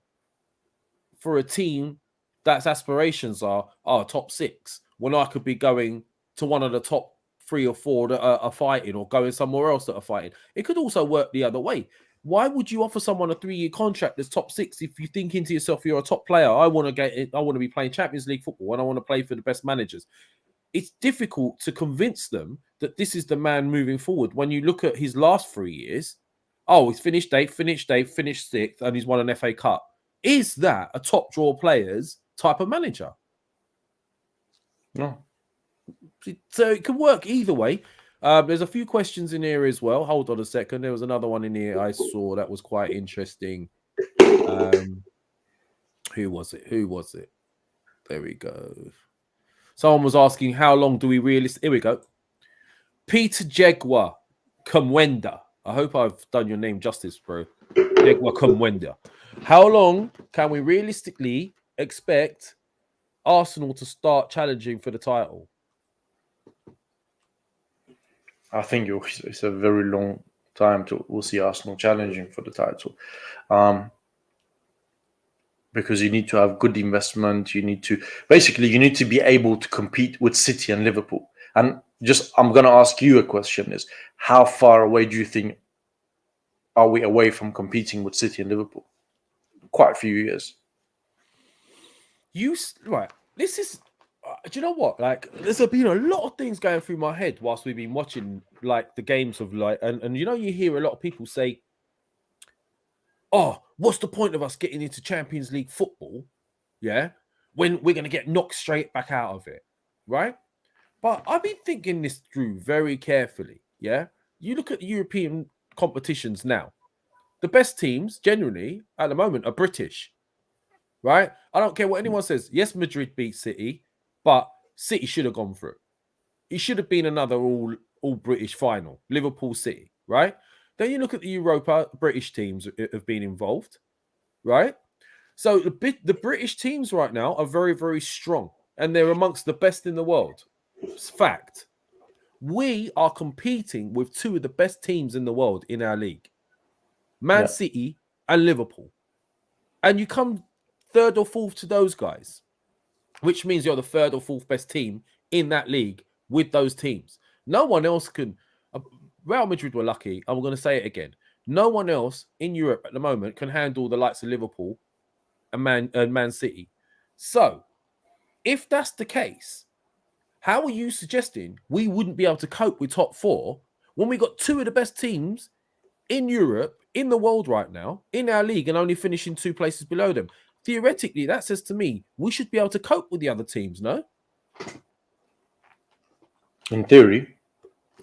for a team that's aspirations are top 6 when I could be going to one of the top 3 or 4 that are fighting, or going somewhere else that are fighting. It could also work the other way. Why would you offer someone a 3-year contract that's top 6 if you're thinking to yourself, you're a top player? I want to be playing Champions League football, and I want to play for the best managers. It's difficult to convince them that this is the man moving forward. When you look at his last 3 years, he's finished 6th, and he's won an FA Cup. Is that a top draw players type of manager? No. So it can work either way. There's a few questions in here as well. Hold on a second. There was another one in here I saw that was quite interesting. Who was it? There we go. Someone was asking, how long do we realistically... Here we go. Peter Jegwa Kumwenda. I hope I've done your name justice, bro. Jegwa Kumwenda. How long can we realistically expect Arsenal to start challenging for the title? I think it's a very long time we'll see Arsenal challenging for the title. Because you need to have good investment. You need to be able to compete with City and Liverpool. And I'm going to ask you a question: is how far away do you think are we away from competing with City and Liverpool? Quite a few years. Right. This is. Do you know what? Like, there's been a lot of things going through my head whilst we've been watching like the games of like, and you hear a lot of people say, "Oh, what's the point of us getting into Champions League football? Yeah, when we're going to get knocked straight back out of it, right?" But I've been thinking this through very carefully. Yeah, you look at the European competitions now. The best teams generally at the moment are British, right? I don't care what anyone says. Yes, Madrid beat City, but City should have gone through. It should have been another all British final, Liverpool City, right? Then you look at the Europa, British teams have been involved, right? So the British teams right now are very, very strong, and they're amongst the best in the world. It's fact. We are competing with two of the best teams in the world in our league, Man City and Liverpool. And you come third or fourth to those guys, which means you're the third or fourth best team in that league with those teams. No one else can. Real Madrid were lucky. I'm going to say it again. No one else in Europe at the moment can handle the likes of Liverpool and Man City. So, if that's the case, how are you suggesting we wouldn't be able to cope with top four when we got two of the best teams in Europe, in the world right now, in our league, and only finishing 2 places below them? Theoretically, that says to me we should be able to cope with the other teams, no? In theory.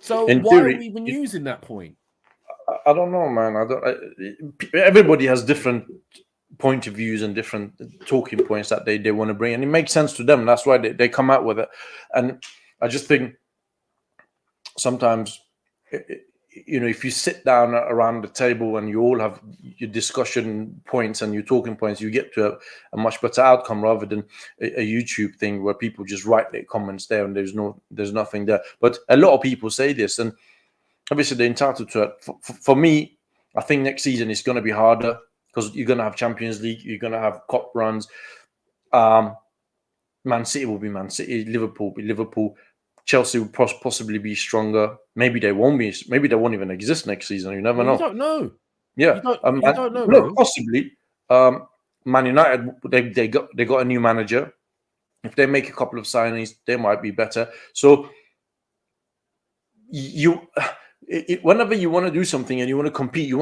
So why are we even using that point? I don't know, man. Everybody has different point of views and different talking points that they want to bring, and it makes sense to them. That's why they come out with it. And I just think sometimes, if you sit down around the table and you all have your discussion points and your talking points, you get to a much better outcome rather than a YouTube thing where people just write their comments there and there's nothing there. But a lot of people say this, and obviously they're entitled to it. For me, I think next season is going to be harder because you're going to have Champions League, you're going to have cup runs. Man City will be Man City, Liverpool will be Liverpool. Chelsea will possibly be stronger. Maybe they won't be. Maybe they won't even exist next season. You never know. You don't know. Yeah, you don't know. Look, possibly. Man United, they got a new manager. If they make a couple of signings, they might be better. So whenever you want to do something and you want to compete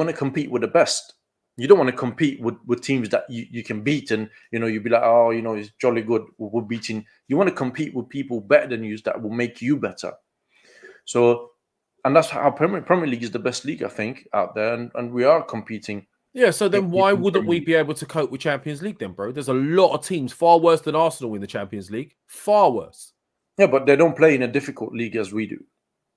with the best. You don't want to compete with teams that you can beat, and you'd be like, oh, it's jolly good. We're beating. You want to compete with people better than you that will make you better. So, and that's how Premier League is the best league, I think, out there, and we are competing. Yeah. So then, why wouldn't we be able to cope with Champions League then, bro? There's a lot of teams far worse than Arsenal in the Champions League. Far worse. Yeah, but they don't play in a difficult league as we do.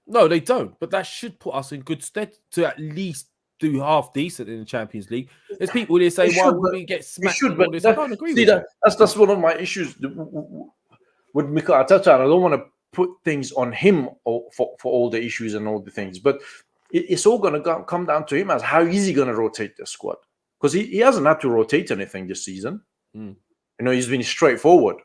No, they don't. But that should put us in good stead to at least do half decent in the Champions League. There's people here saying, why would we get smacked? But I don't agree with that. That's one of my issues with Mikel Arteta, and I don't want to put things on him for all the issues and all the things, but it's all going to come down to him as how is he going to rotate the squad, because he hasn't had to rotate anything this season. He's been straightforward.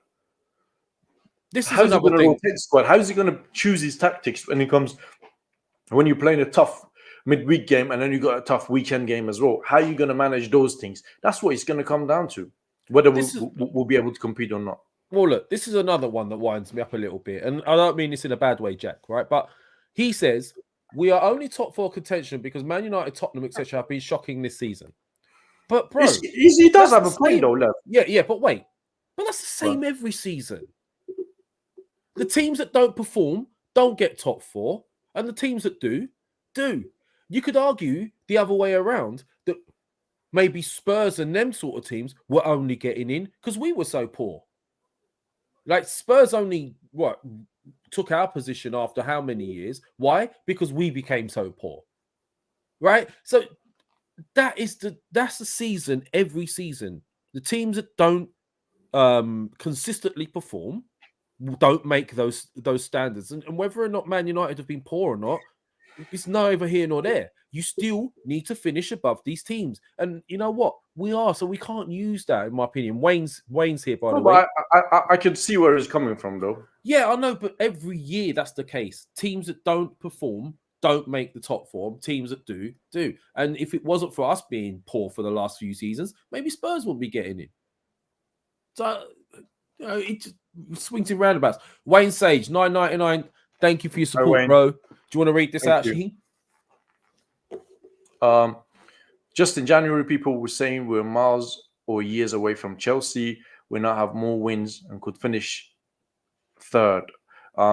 How's he going to rotate the squad? How is he going to choose his tactics when you're playing a tough midweek game and then you got a tough weekend game as well? How are you going to manage those things? That's what it's going to come down to, whether we'll be able to compete or not. Well, look, this is another one that winds me up a little bit, and I don't mean this in a bad way, Jack, right? But he says we are only top 4 contention because Man United, Tottenham, etc. have been shocking this season. But bro, he does have a point though, left. Yeah, but wait, but that's the same every season. The teams that don't perform don't get top 4, and the teams that do. You could argue the other way around, that maybe Spurs and them sort of teams were only getting in because we were so poor. Like Spurs only took our position after how many years? Why? Because we became so poor, right? So that's the season. Every season, the teams that don't consistently perform don't make those standards, and whether or not Man United have been poor or not, it's neither here nor there. You still need to finish above these teams, and you know what? We are, so we can't use that, in my opinion. Wayne's here, by the way. I can see where he's coming from, though. Yeah, I know, but every year that's the case. Teams that don't perform don't make the top 4. Teams that do. And if it wasn't for us being poor for the last few seasons, maybe Spurs wouldn't be getting in. So it just swings in roundabouts. Wayne Sage, $9.99. Thank you for your support, bro. Do you want to read this out, Shaheen? Just in January, people were saying we're miles or years away from Chelsea. We now have more wins and could finish third.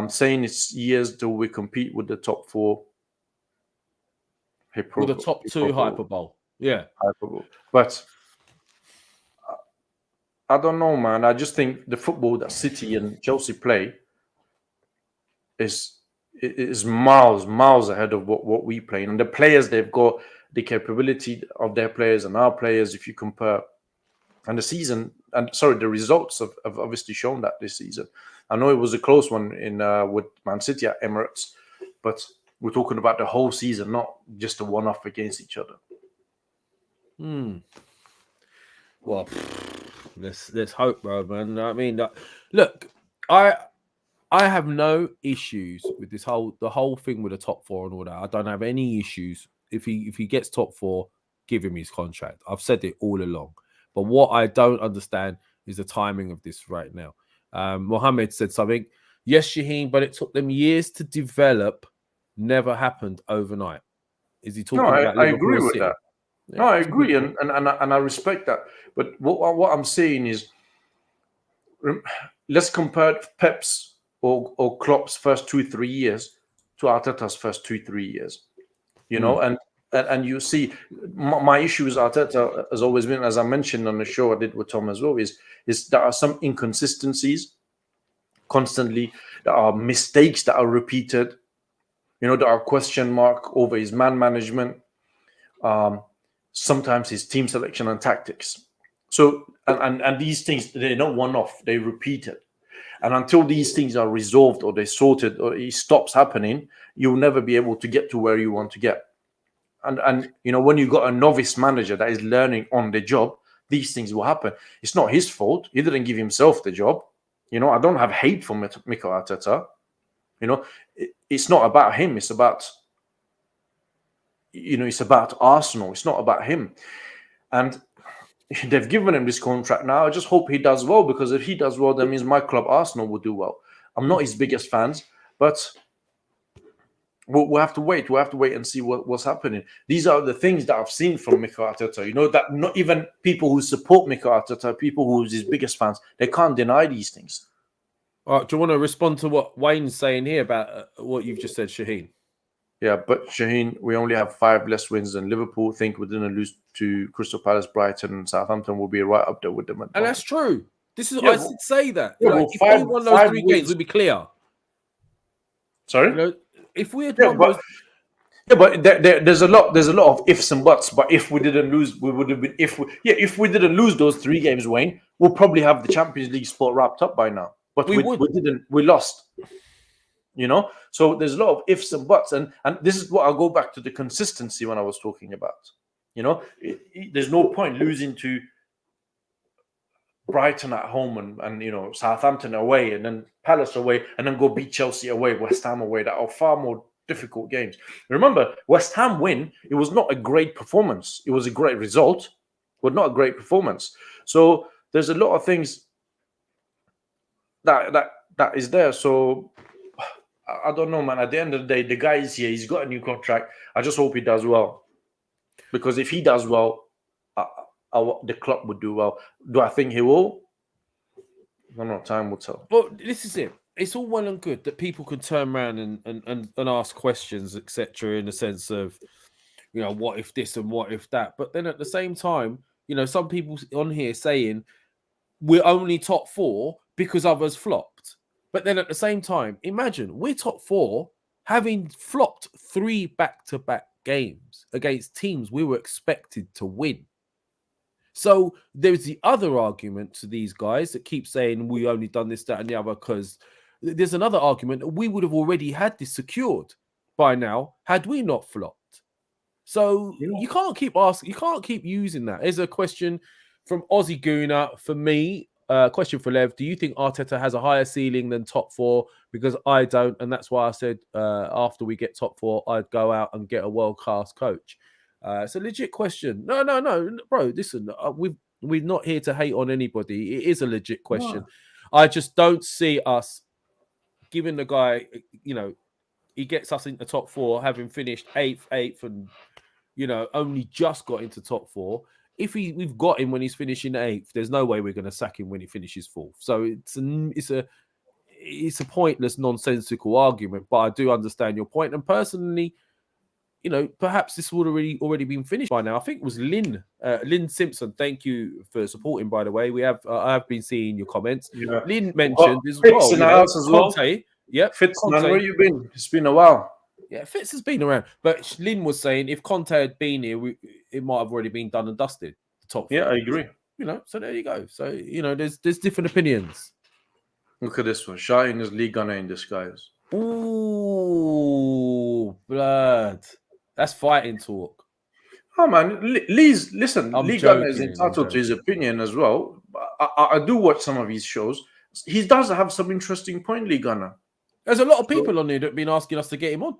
Saying it's years till we compete with the top 4. with a top two hyperbole. Yeah. Hyperbole. But I don't know, man. I just think the football that City and Chelsea play is miles ahead of what we play. And the players they've got, the capability of their players and our players, if you compare, and the results have obviously shown that this season. I know it was a close one in with Man City at Emirates, but we're talking about the whole season, not just a one-off against each other. Well, let's hope, bro, man. I mean, look, I have no issues with the whole thing with the top four and all that. I don't have any issues if he gets top four, give him his contract. I've said it all along. But what I don't understand is the timing of this right now. Mohammed said something. Yes, Shaheen, but it took them years to develop. Never happened overnight. Is he talking about Liverpool? I agree with City? that. Yeah, no, I agree, and I respect that. But what I'm saying is, let's compare Pep's or Klopp's first 2-3 years to Arteta's first 2-3 years. You know, and you see, my issue with Arteta has always been, as I mentioned on the show I did with Tom as well, is there are some inconsistencies constantly. There are mistakes that are repeated. You know, there are question mark over his man management. Sometimes his team selection and tactics. So, and these things, they're not one-off, they repeated. And until these things are resolved or they're sorted or it stops happening, you'll never be able to get to where you want to get. And you know, when you've got a novice manager that is learning on the job, these things will happen. It's not his fault. He didn't give himself the job. You know, I don't have hate for Mikel Arteta. You know, it's not about him. It's about, you know, it's about Arsenal. It's not about him. And they've given him this contract now. I just hope he does well, because if he does well, that means my club, Arsenal, will do well. I'm not his biggest fans, but we'll have to wait. We'll have to wait and see what's happening. These are the things that I've seen from Mikel Arteta. You know, that not even people who support Mikel Arteta, people who's his biggest fans, they can't deny these things. All right, do you want to respond to what Wayne's saying here about what you've just said, Shaheen? Yeah, but Shaheen, we only have 5 less wins than Liverpool. Think we didn't lose to Crystal Palace, Brighton, and Southampton. Will be right up there with them. And that's true. This is, Yeah, I did say that. yeah, Like, well, if we won those 3 games, we'd be clear. Sorry? You know, if we had won those... Yeah, but there's a lot of ifs and buts. But if we didn't lose, we would have been. If we didn't lose those 3 games, Wayne, we'll probably have the Champions League spot wrapped up by now. But we didn't. We lost. You know, so there's a lot of ifs and buts, and this is what I'll go back to the consistency when I was talking about. You know, there's no point losing to Brighton at home and you know, Southampton away, and then Palace away, and then go beat Chelsea away, West Ham away. That are far more difficult games. Remember, West Ham win. It was not a great performance. It was a great result, but not a great performance. So there's a lot of things that is there. So I don't know, man. At the end of the day, the guy is here. He's got a new contract. I just hope he does well, because if he does well, the club would do well. Do I think he will? I don't know. Time will tell. Well, this is it. It's all well and good that people can turn around and ask questions, etc., in the sense of, you know, what if this and what if that. But then at the same time, you know, some people on here saying we're only top 4 because others flopped. But then at the same time, imagine we're top 4 having flopped 3 back-to-back games against teams we were expected to win. So there's the other argument to these guys that keep saying we only done this, that, and the other, because there's another argument that we would have already had this secured by now had we not flopped. So you can't keep asking, you can't keep using that. There's a question from Aussie Gooner for me. Question for Lev: do you think Arteta has a higher ceiling than top 4? Because I don't, and that's why I said after we get top 4, I'd go out and get a world-class coach. It's a legit question. No, bro. Listen, we're not here to hate on anybody. It is a legit question. No. I just don't see us giving the guy, you know, he gets us into top 4, having finished 8th, and you know, only just got into top 4. If we've got him when he's finishing 8th, there's no way we're going to sack him when he finishes 4th. So it's a pointless, nonsensical argument. But I do understand your point, and personally, you know, perhaps this would already been finished by now. I think it was Lynn Simpson. Thank you for supporting, by the way. I have been seeing your comments. Yeah. Lynn mentioned as well. In the house as well. Conte. Yep. Fitz, Conte. man, where you been? It's been a while. Yeah, Fitz has been around, but Lynn was saying if Conte had been here, it might have already been done and dusted. The top. Yeah, 4. I agree. You know, so there you go. So you know, there's different opinions. Look at this one. Shouting is League Gunner in disguise. Ooh, blood. That's fighting talk. Oh man, listen. League Gunner is entitled to his opinion as well. I do watch some of his shows. He does have some interesting point, League Gunner. There's a lot of people on there that have been asking us to get him on.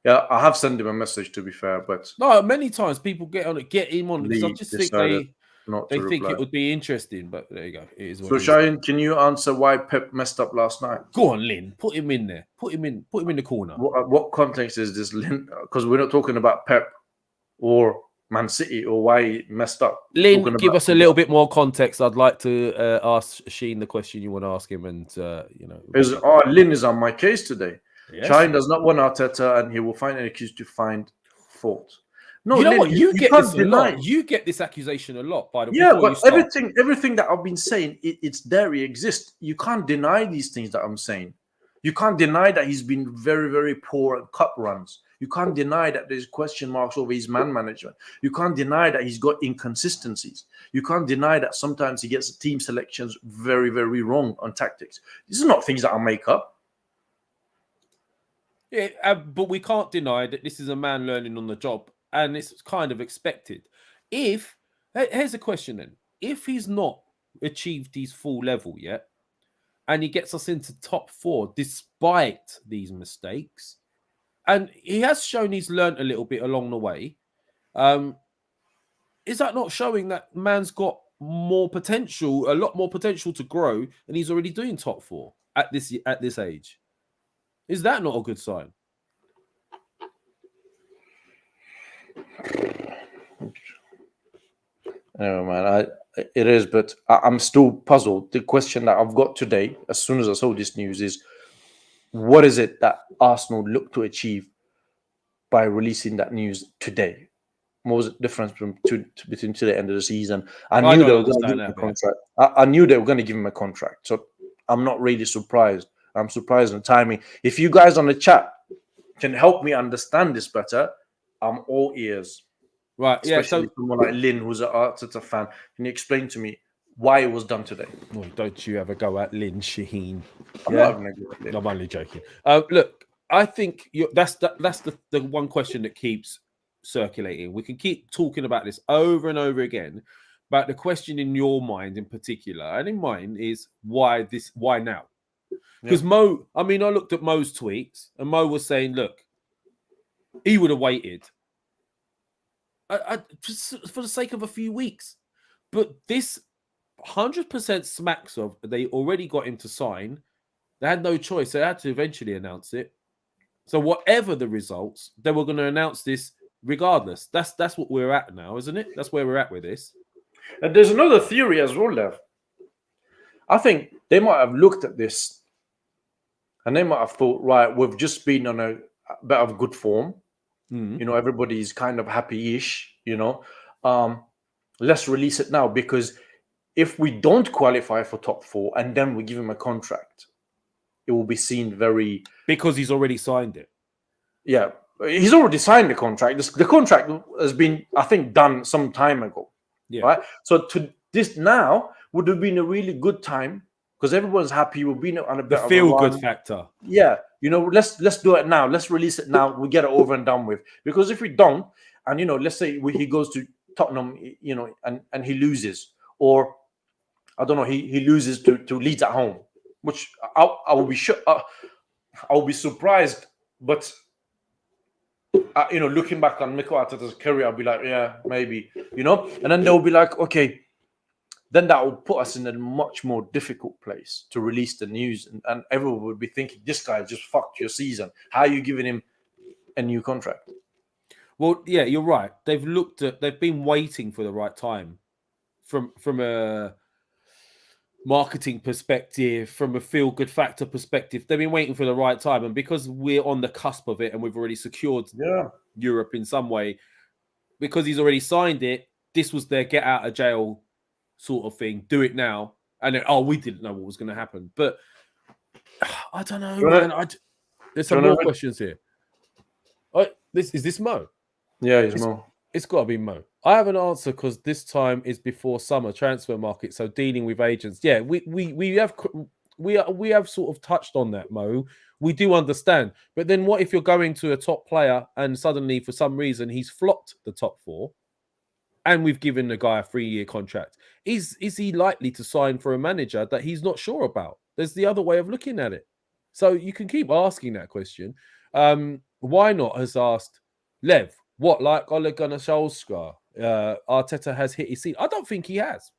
Yeah, I have sent him a message, to be fair, but no, many times people get him on because I just think they think it would be interesting. But there you go. It is so, Shine, can you answer why Pep messed up last night? Go on, Lynn. Put him in there. Put him in the corner. What context is this, Lynn? Because we're not talking about Pep or Man City or why he messed up. Lynn, give us a little bit more context. I'd like to ask Sheen the question you want to ask him, and you know, Lynn is on my case today. Yes. Shine does not want Arteta, and he will find an excuse to find fault. No, you know Lynn, what? You get this a lot. it. You get this accusation a lot. By the way, yeah, but everything that I've been saying, it's there. It exists. You can't deny these things that I'm saying. You can't deny that he's been very, very poor at cup runs. You can't deny that there's question marks over his man management. You can't deny that he's got inconsistencies. You can't deny that sometimes he gets team selections very, very wrong on tactics. These are not things that I make up. Yeah, but we can't deny that this is a man learning on the job, and it's kind of expected. Here's a question then: if he's not achieved his full level yet, and he gets us into top 4 despite these mistakes, and he has shown he's learned a little bit along the way, is that not showing that man's got more potential, a lot more potential to grow, and he's already doing top 4 at this age? Is that not a good sign? No, man, it is, but I'm still puzzled. The question that I've got today, as soon as I saw this news, is what is it that Arsenal look to achieve by releasing that news today? What was the difference between to the end of the season? I knew they were going to give him a contract. I knew they were going to give him a contract, so I'm not really surprised. I'm surprised in the timing. If you guys on the chat can help me understand this better, I'm all ears. Right, especially someone like Lynn, who's an Arteta fan. Can you explain to me why it was done today? Well, don't you ever go at Lynn Shaheen. I'm not having a go at Lynn. I'm only joking. Look, I think that's the one question that keeps circulating. We can keep talking about this over and over again, but the question in your mind in particular, and in mine, is why now? Because Mo, I mean, I looked at Mo's tweets, and Mo was saying, look, he would have waited for the sake of a few weeks. But this 100% smacks of they already got him to sign. They had no choice. They had to eventually announce it. So whatever the results, they were going to announce this regardless. That's what we're at now, isn't it? That's where we're at with this. And there's another theory as well, Lev. I think they might have looked at this and they might have thought, right, we've just been on a bit of good form. You know, everybody's kind of happy-ish, you know. Let's release it now, because if we don't qualify for top 4 and then we give him a contract, it will be seen very... Because he's already signed it. Yeah, he's already signed the contract. The contract has been, I think, done some time ago. Yeah. Right? So to this now would have been a really good time, because everyone's happy. We've been on a bit of a feel-good factor. Yeah, you know, let's do it now. Let's release it now. We get it over and done with. Because if we don't, and you know, let's say he goes to Tottenham, you know, and he loses, or I don't know, he loses to Leeds at home, which I will be sure, I will be surprised. But you know, looking back on Mikel Arteta's career, I'll be like, yeah, maybe, you know, and then they'll be like, okay. Then that will put us in a much more difficult place to release the news. And everyone would be thinking, this guy just fucked your season. How are you giving him a new contract? Well, yeah, you're right. They've been waiting for the right time from a marketing perspective, from a feel-good factor perspective. They've been waiting for the right time. And because we're on the cusp of it and we've already secured Europe in some way because he's already signed it. This was their get out of jail sort of thing. Do it now. And then, we didn't know what was going to happen. But I don't know, man. There's some more questions here. Is this Mo? Yeah, it's Mo. It's got to be Mo. I have an answer because this time is before summer transfer market, so dealing with agents. Yeah, we have sort of touched on that, Mo. We do understand, but then what if you're going to a top player and suddenly, for some reason, he's flopped the top four, and we've given the guy a 3-year contract? Is he likely to sign for a manager that he's not sure about? There's the other way of looking at it. So you can keep asking that question. Why not has asked Lev, what, like Ole Gunnar Solskjaer, Arteta has hit his ceiling? I don't think he has.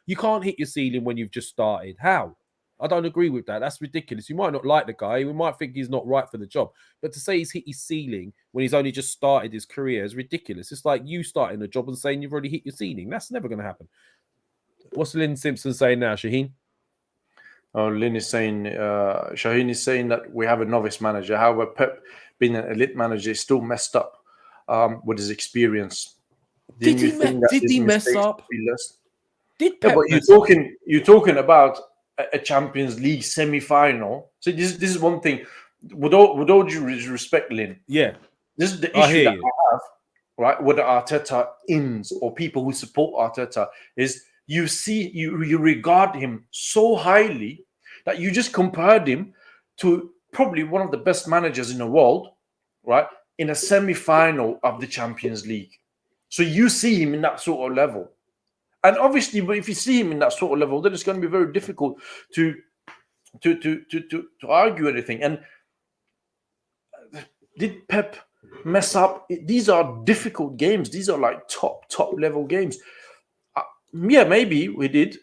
You can't hit your ceiling when you've just started. How? I don't agree with that. That's ridiculous. You might not like the guy. We might think he's not right for the job. But to say he's hit his ceiling when he's only just started his career is ridiculous. It's like you starting a job and saying you've already hit your ceiling. That's never going to happen. What's Lynn Simpson saying now, Shaheen? Oh, Lynn is saying, Shaheen is saying that we have a novice manager. However, Pep, being an elite manager, is still messed up with his experience. Did he mess up? Did Pep but you're talking about a Champions League semi-final. So this is one thing. With all due respect, Lynn. Yeah. This is the issue that I have, right, with the Arteta ins or people who support Arteta is you regard him so highly that you just compared him to probably one of the best managers in the world, right, in a semi-final of the Champions League. So you see him in that sort of level. And obviously, but if you see him in that sort of level, then it's going to be very difficult to argue anything. And did Pep mess up? These are difficult games. These are like top level games. Yeah, maybe we did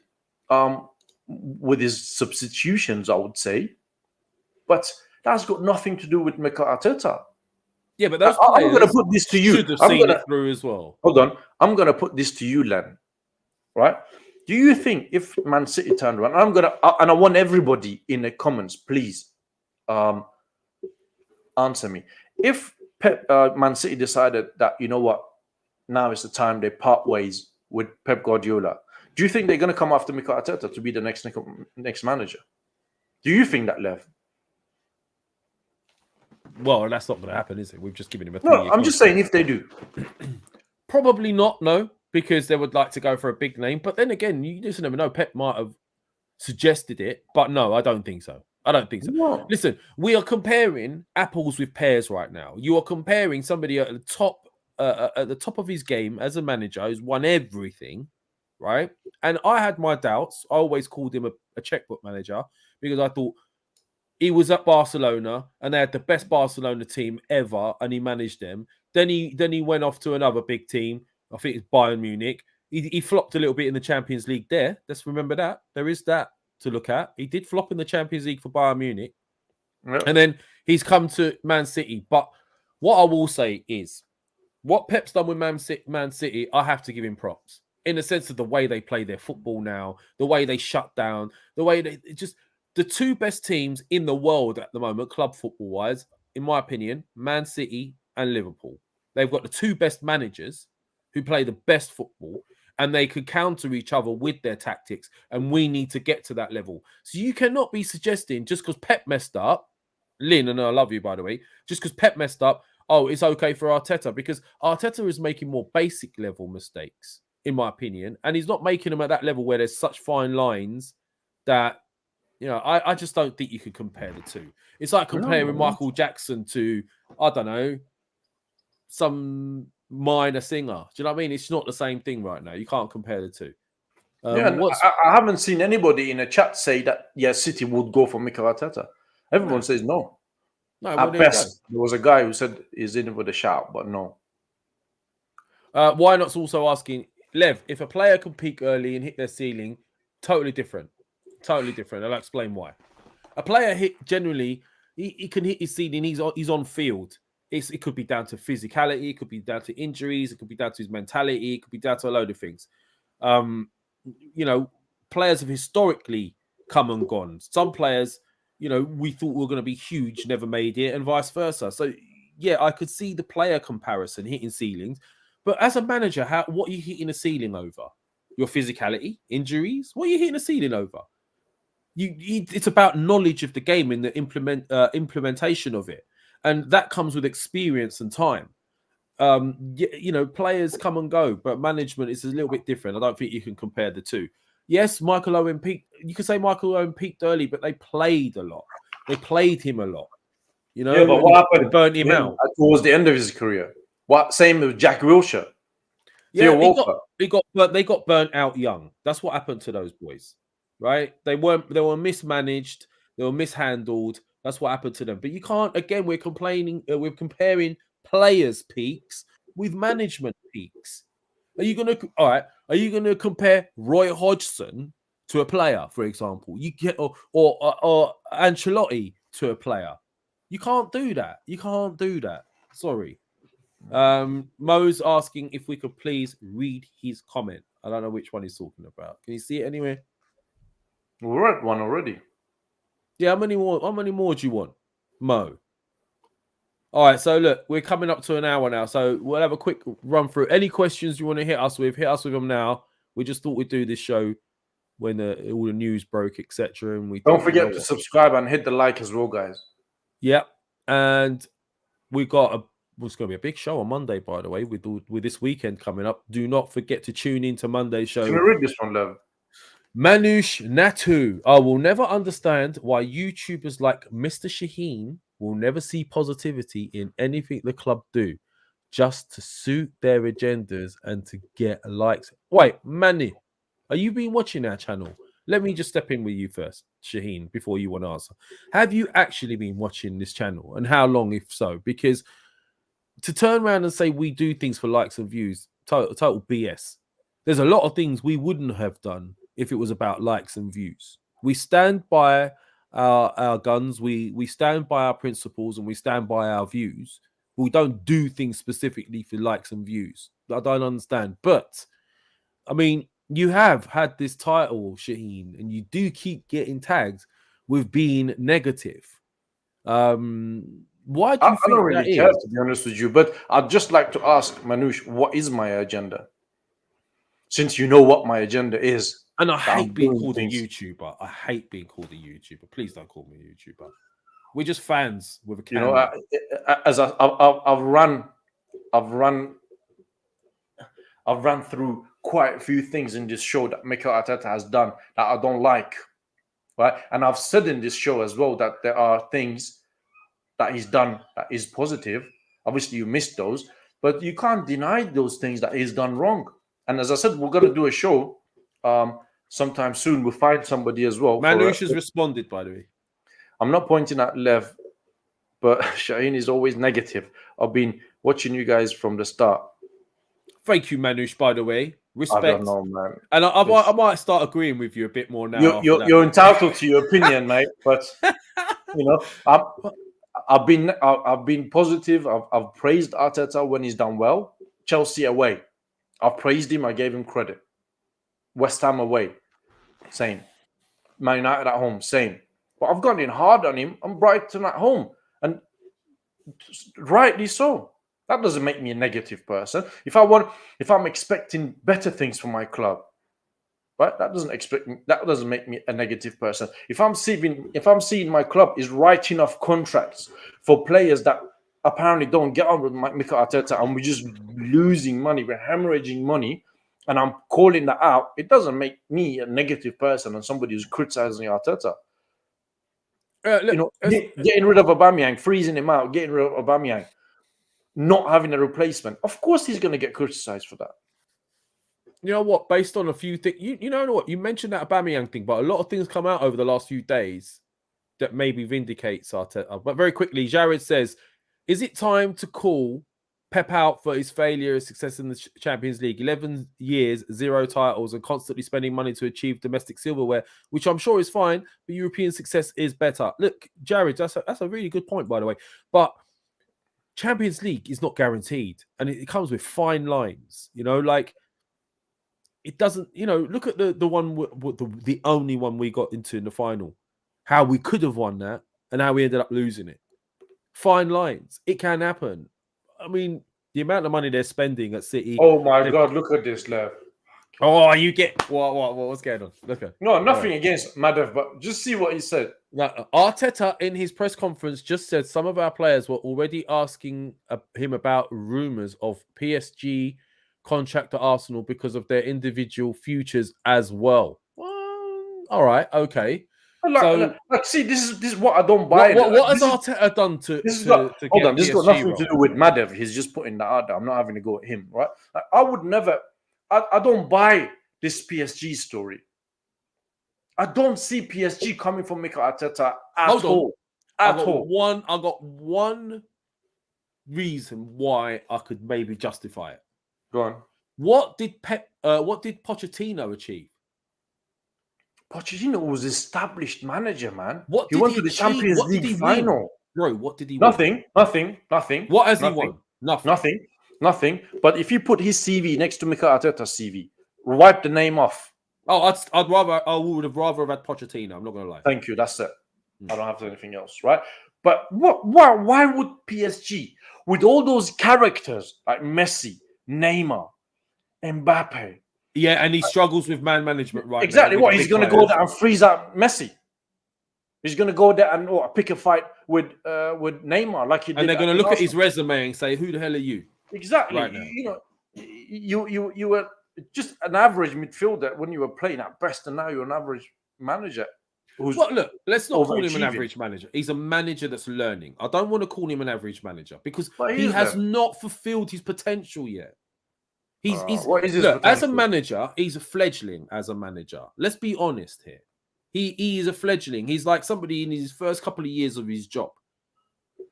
with his substitutions, I would say. But that's got nothing to do with Mikel Arteta. Yeah, but those I'm going to put this to you. Should have seen it through as well. Hold on. I'm going to put this to you, Len. Right? Do you think if Man City turned around, and I want everybody in the comments, please answer me. If Man City decided that, you know what, now is the time they part ways with Pep Guardiola, do you think they're going to come after Mikel Arteta to be the next manager? Do you think that, Lev? Well, that's not going to happen, is it? We've just given him a 3-year contract. I'm just saying if they do. Probably not, no, because they would like to go for a big name. But then again, you just never know. Pep might have suggested it, but no, I don't think so. No. Listen, we are comparing apples with pears right now. You are comparing somebody at the top of his game as a manager who's won everything, right? And I had my doubts. I always called him a checkbook manager because I thought he was at Barcelona and they had the best Barcelona team ever, and he managed them. Then he went off to another big team. I think it's Bayern Munich. He flopped a little bit in the Champions League there. Let's remember that. There is that to look at. He did flop in the Champions League for Bayern Munich. Yep. And then he's come to Man City. But what I will say is, what Pep's done with Man City, I have to give him props. In the sense of the way they play their football now, the way they shut down, the way they just... The two best teams in the world at the moment, club football-wise, in my opinion, Man City and Liverpool. They've got the two best managers who play the best football, and they could counter each other with their tactics, and we need to get to that level. So you cannot be suggesting, just because Pep messed up, Lynn, and I love you, by the way, just because Pep messed up, it's okay for Arteta, because Arteta is making more basic level mistakes, in my opinion, and he's not making them at that level where there's such fine lines that... You know, I just don't think you could compare the two. It's like comparing Michael Jackson to, I don't know, some minor singer. Do you know what I mean? It's not the same thing right now. You can't compare the two. I haven't seen anybody in a chat say that, City would go for Mikel Arteta. Everyone says no. At best, there was a guy who said he's in with a shout, but no. Why Not's also asking, Lev, if a player can peak early and hit their ceiling, totally different. Totally different. I'll explain why. A player generally, he can hit his ceiling. He's on field. It could be down to physicality. It could be down to injuries. It could be down to his mentality. It could be down to a load of things. Players have historically come and gone. Some players, we thought were going to be huge, never made it, and vice versa. So yeah, I could see the player comparison hitting ceilings, but as a manager, what are you hitting a ceiling over? Your physicality, injuries? What are you hitting a ceiling over? It's about knowledge of the game and the implementation of it, and that comes with experience and time. Players come and go, but management is a little bit different. I don't think you can compare the two. Yes, Michael Owen peaked. You could say Michael Owen peaked early, but they played a lot. They played him a lot. Yeah, but what happened? They burnt him out towards the end of his career. Same with Jack Wilshere. Yeah, they got burnt out young. That's what happened to those boys, right? They were mismanaged. They were mishandled. That's what happened to them. But you can't. Again, we're comparing players' peaks with management peaks. Are you gonna compare Roy Hodgson to a player, for example? Or Ancelotti to a player? You can't do that. You can't do that. Sorry. Mo's asking if we could please read his comment. I don't know which one he's talking about. Can you see it anyway? We're at one already. Yeah, how many more do you want, Mo? All right, so look, we're coming up to an hour now, so we'll have a quick run through. Any questions you want to hit us with them now. We just thought we'd do this show when all the news broke, etc. And we don't forget to subscribe and hit the like as well, guys. Yep, and we got it's going to be a big show on Monday, by the way, with this weekend coming up. Do not forget to tune into Monday's show. Can we read this one, Lev? Manush Natu. I will never understand why YouTubers like Mr. Shaheen will never see positivity in anything the club do, just to suit their agendas and to get likes. Wait, Manu, are you been watching our channel? Let me just step in with you first, Shaheen, before you want to answer. Have you actually been watching this channel, and how long, if so? Because to turn around and say we do things for likes and views, total BS. There's a lot of things we wouldn't have done if it was about likes and views. We stand by our guns, we stand by our principles, and we stand by our views. We don't do things specifically for likes and views. I don't understand. But, I mean, you have had this title, Shaheen, and you do keep getting tagged with being negative. Why do you think I don't really care, to be honest with you, but I'd just like to ask Manush, what is my agenda? Since you know what my agenda is. And I hate being called a YouTuber. I hate being called a YouTuber. Please don't call me a YouTuber. We're just fans with a camera. I've run through quite a few things in this show that Mikel Arteta has done that I don't like, right? And I've said in this show as well that there are things that he's done that is positive. Obviously, you missed those, but you can't deny those things that he's done wrong. And as I said, we're going to do a show sometime soon. We'll find somebody as well. Manush has responded, by the way. I'm not pointing at Lev, but Shaheen is always negative. I've been watching you guys from the start. Thank you, Manush, by the way. Respect. I don't know, man. And I might start agreeing with you a bit more now. You're entitled to your opinion, mate. But I've been positive. I've praised Arteta when he's done well. Chelsea away, I've praised him. I gave him credit. West Ham away, same. Man United at home, same. But I've gone in hard on him on Brighton at home, and rightly so. That doesn't make me a negative person. If I'm expecting better things from my club, right? That doesn't make me a negative person. If I'm seeing my club is writing off contracts for players that apparently don't get on with Mikel Arteta, and we're just losing money, we're hemorrhaging money, and I'm calling that out, it doesn't make me a negative person and somebody who's criticizing Arteta. Getting rid of Aubameyang, freezing him out, getting rid of Aubameyang, not having a replacement. Of course, he's going to get criticized for that. You know what? Based on a few things, you know what? You mentioned that Aubameyang thing, but a lot of things come out over the last few days that maybe vindicates Arteta. But very quickly, Jared says, is it time to call Pep out for his failure and success in the Champions League? 11 years, 0 titles, and constantly spending money to achieve domestic silverware, which I'm sure is fine, but European success is better. Look, Jared, that's a really good point, by the way. But Champions League is not guaranteed, and it comes with fine lines. It doesn't. Look at the one, the only one we got into in the final. How we could have won that, and how we ended up losing it. Fine lines. It can happen. I mean, the amount of money they're spending at City. Oh my God! Look at this, Lev. Oh, you get what's going on? Look at No, nothing against Madev, but just see what he said. now, Arteta in his press conference just said some of our players were already asking him about rumors of PSG contract to Arsenal because of their individual futures as well. Well, all right, okay. See, this is what I don't buy. What has Arteta done to hold on? This has got nothing role? to do with Madev. He's just putting that out there. I'm not having to go at him, right? Like, I would never. I don't buy this PSG story. I don't see PSG coming from Mikel Arteta at all. I got one reason why I could maybe justify it. Go on. What did Pochettino achieve? Pochettino was established manager, man. What he did went he to the achieve? Champions What did League he win? final. Bro, what did he Nothing. win? Nothing. What has he won? Nothing. But if you put his CV next to Mikel Arteta's CV, wipe the name off. Oh, I would have rather had Pochettino. I'm not going to lie. Thank you. That's it. I don't have anything else, right? But why would PSG, with all those characters like Messi, Neymar, Mbappe? Yeah, and he struggles with man management right exactly now. What he's going to go there and freeze out Messi. He's going to go there and pick a fight with Neymar, like he did. And they're going to look at his resume and say, "Who the hell are you?" Exactly. Right now. You were just an average midfielder when you were playing at best, and now you're an average manager. Well, look, let's not call him an average manager. He's a manager that's learning. I don't want to call him an average manager because he has not fulfilled his potential yet. He's as a manager, he's a fledgling as a manager. Let's be honest here. He is a fledgling. He's like somebody in his first couple of years of his job.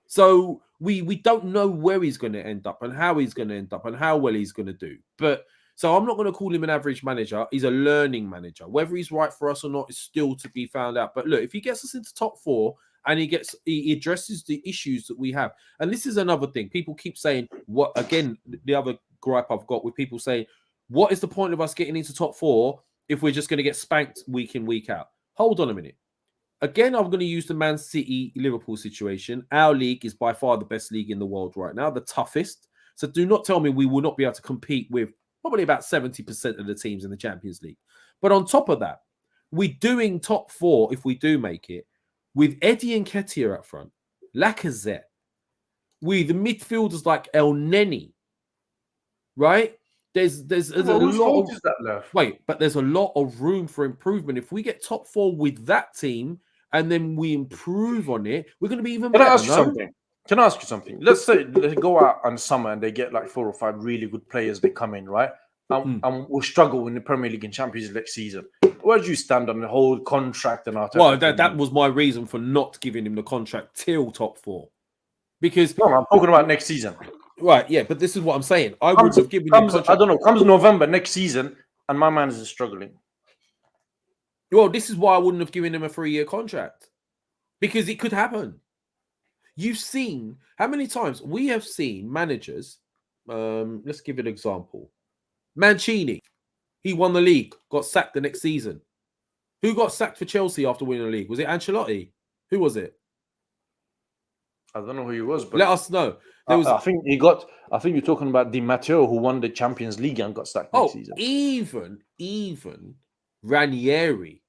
So we don't know where he's going to end up and how he's going to end up and how well he's going to do. But so I'm not going to call him an average manager. He's a learning manager. Whether he's right for us or not is still to be found out. But look, if he gets us into top four and he addresses the issues that we have, and this is another thing. People keep saying, what again, the other gripe I've got with people saying, what is the point of us getting into top four if we're just going to get spanked week in, week out? Hold on a minute. Again, I'm going to use the Man City Liverpool situation. Our league is by far the best league in the world right now, the toughest. So do not tell me we will not be able to compete with probably about 70% of the teams in the Champions League. But on top of that, we're doing top four, if we do make it, with Eddie and Nketiah up front, Lacazette, with the midfielders like El Neni, right? There's a lot of that left. Wait, but there's a lot of room for improvement. If we get top four with that team and then we improve on it, we're going to be even better. Can I ask you something? Let's say they go out on summer and they get like 4 or 5 really good players. They come in, right? And we'll struggle in the Premier League and Champions League next season. Where do you stand on the whole contract and Arteta? Well, that was my reason for not giving him the contract till top four. Because no, I'm talking about next season. Right, yeah, but this is what I'm saying. I would have given him contract. I don't know, comes November next season and my man is struggling. Well, this is why I wouldn't have given him a 3-year contract. Because it could happen. You've seen how many times we have seen managers. Let's give an example. Mancini, he won the league, got sacked the next season. Who got sacked for Chelsea after winning the league? Was it Ancelotti? Who was it? I don't know who he was, but let us know. I think you're talking about Di Matteo, who won the Champions League and got sacked next season. Even Ranieri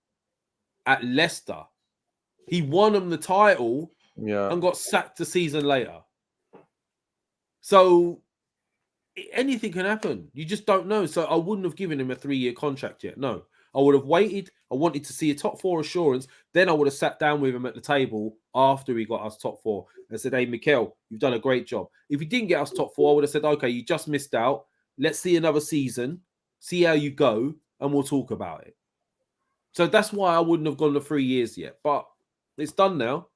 at Leicester, he won them the title. Yeah. And got sacked a season later. So anything can happen. You just don't know. So I wouldn't have given him a 3-year contract yet. No. I would have waited. I wanted to see a top four assurance. Then I would have sat down with him at the table after he got us top four and said, hey, Mikel, you've done a great job. If he didn't get us top four, I would have said, okay, you just missed out. Let's see another season, see how you go, and we'll talk about it. So that's why I wouldn't have gone to 3 years yet. But it's done now.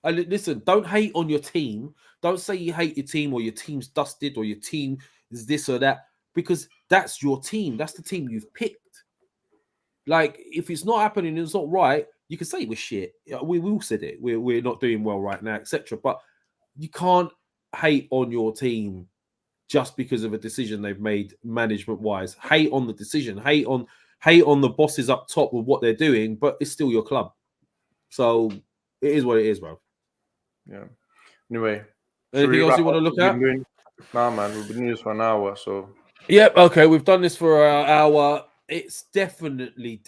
And listen, don't hate on your team. Don't say you hate your team or your team's dusted or your team is this or that, because that's your team. That's the team you've picked. Like, if it's not happening, it's not right, you can say we're shit. We all said it. We're not doing well right now, etc. But you can't hate on your team just because of a decision they've made management-wise. Hate on the decision. Hate on the bosses up top with what they're doing, but it's still your club. So it is what it is, bro. Yeah. Anyway, Anything else you want to look at? Nah, man, we've been doing this for an hour, so. Yep. Okay, we've done this for an hour. It's definitely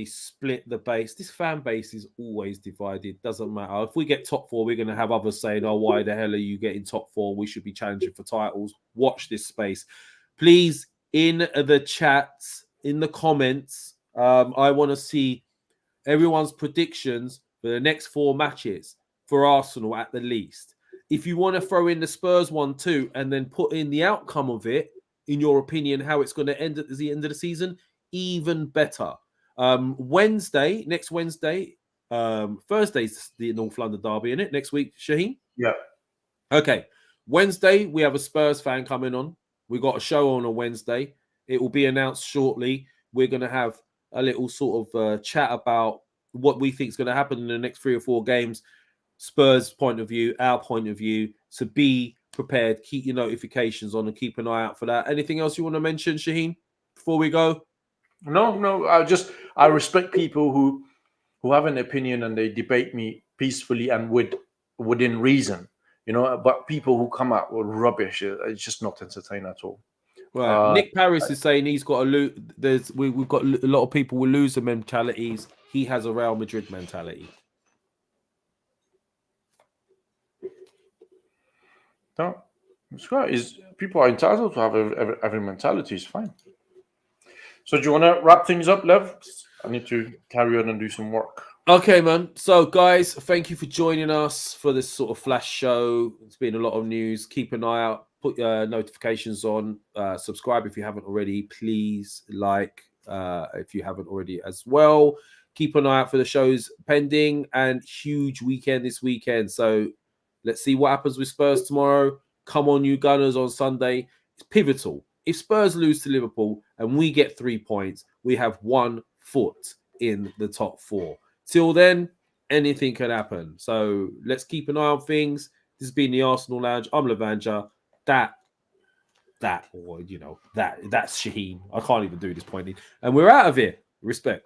split the base. This fan base is always divided. Doesn't matter. If we get top 4, we're going to have others saying, "Oh, why the hell are you getting top 4? We should be challenging for titles." Watch this space, please. In the chats, in the comments, I want to see everyone's predictions for the next 4 matches for Arsenal at the least. If you want to throw in the Spurs one too, and then put in the outcome of it, in your opinion, how it's going to end at the end of the season, even better. Next Wednesday, Thursday's the North London derby, isn't it? Next week, Shaheen? Yeah. Okay. Wednesday, we have a Spurs fan coming on. We got a show on Wednesday. It will be announced shortly. We're going to have a little sort of chat about what we think is going to happen in the next 3 or 4 games. Spurs' point of view, our point of view. So be prepared. Keep your notifications on and keep an eye out for that. Anything else you want to mention, Shaheen, before we go? No. I respect people who have an opinion and they debate me peacefully and within reason. But people who come out with rubbish, it's just not entertaining at all. Right. Nick Paris is saying he's got we've got a lot of people with loser mentalities. He has a Real Madrid mentality. No, it's right. People are entitled to have every mentality. It's fine. So do you want to wrap things up, Lev? I need to carry on and do some work. Okay, man. So, guys, thank you for joining us for this sort of flash show. It's been a lot of news. Keep an eye out. Put your notifications on. Subscribe if you haven't already. Please like if you haven't already as well. Keep an eye out for the shows pending and huge weekend this weekend. So let's see what happens with Spurs tomorrow. Come on, you Gunners, on Sunday. It's pivotal. If Spurs lose to Liverpool and we get 3 points, we have 1 foot in the top 4. Till then, anything can happen. So let's keep an eye on things. This has been the Arsenal Lounge. I'm Lavanja. That's Shaheen. I can't even do this pointing. And we're out of here. Respect.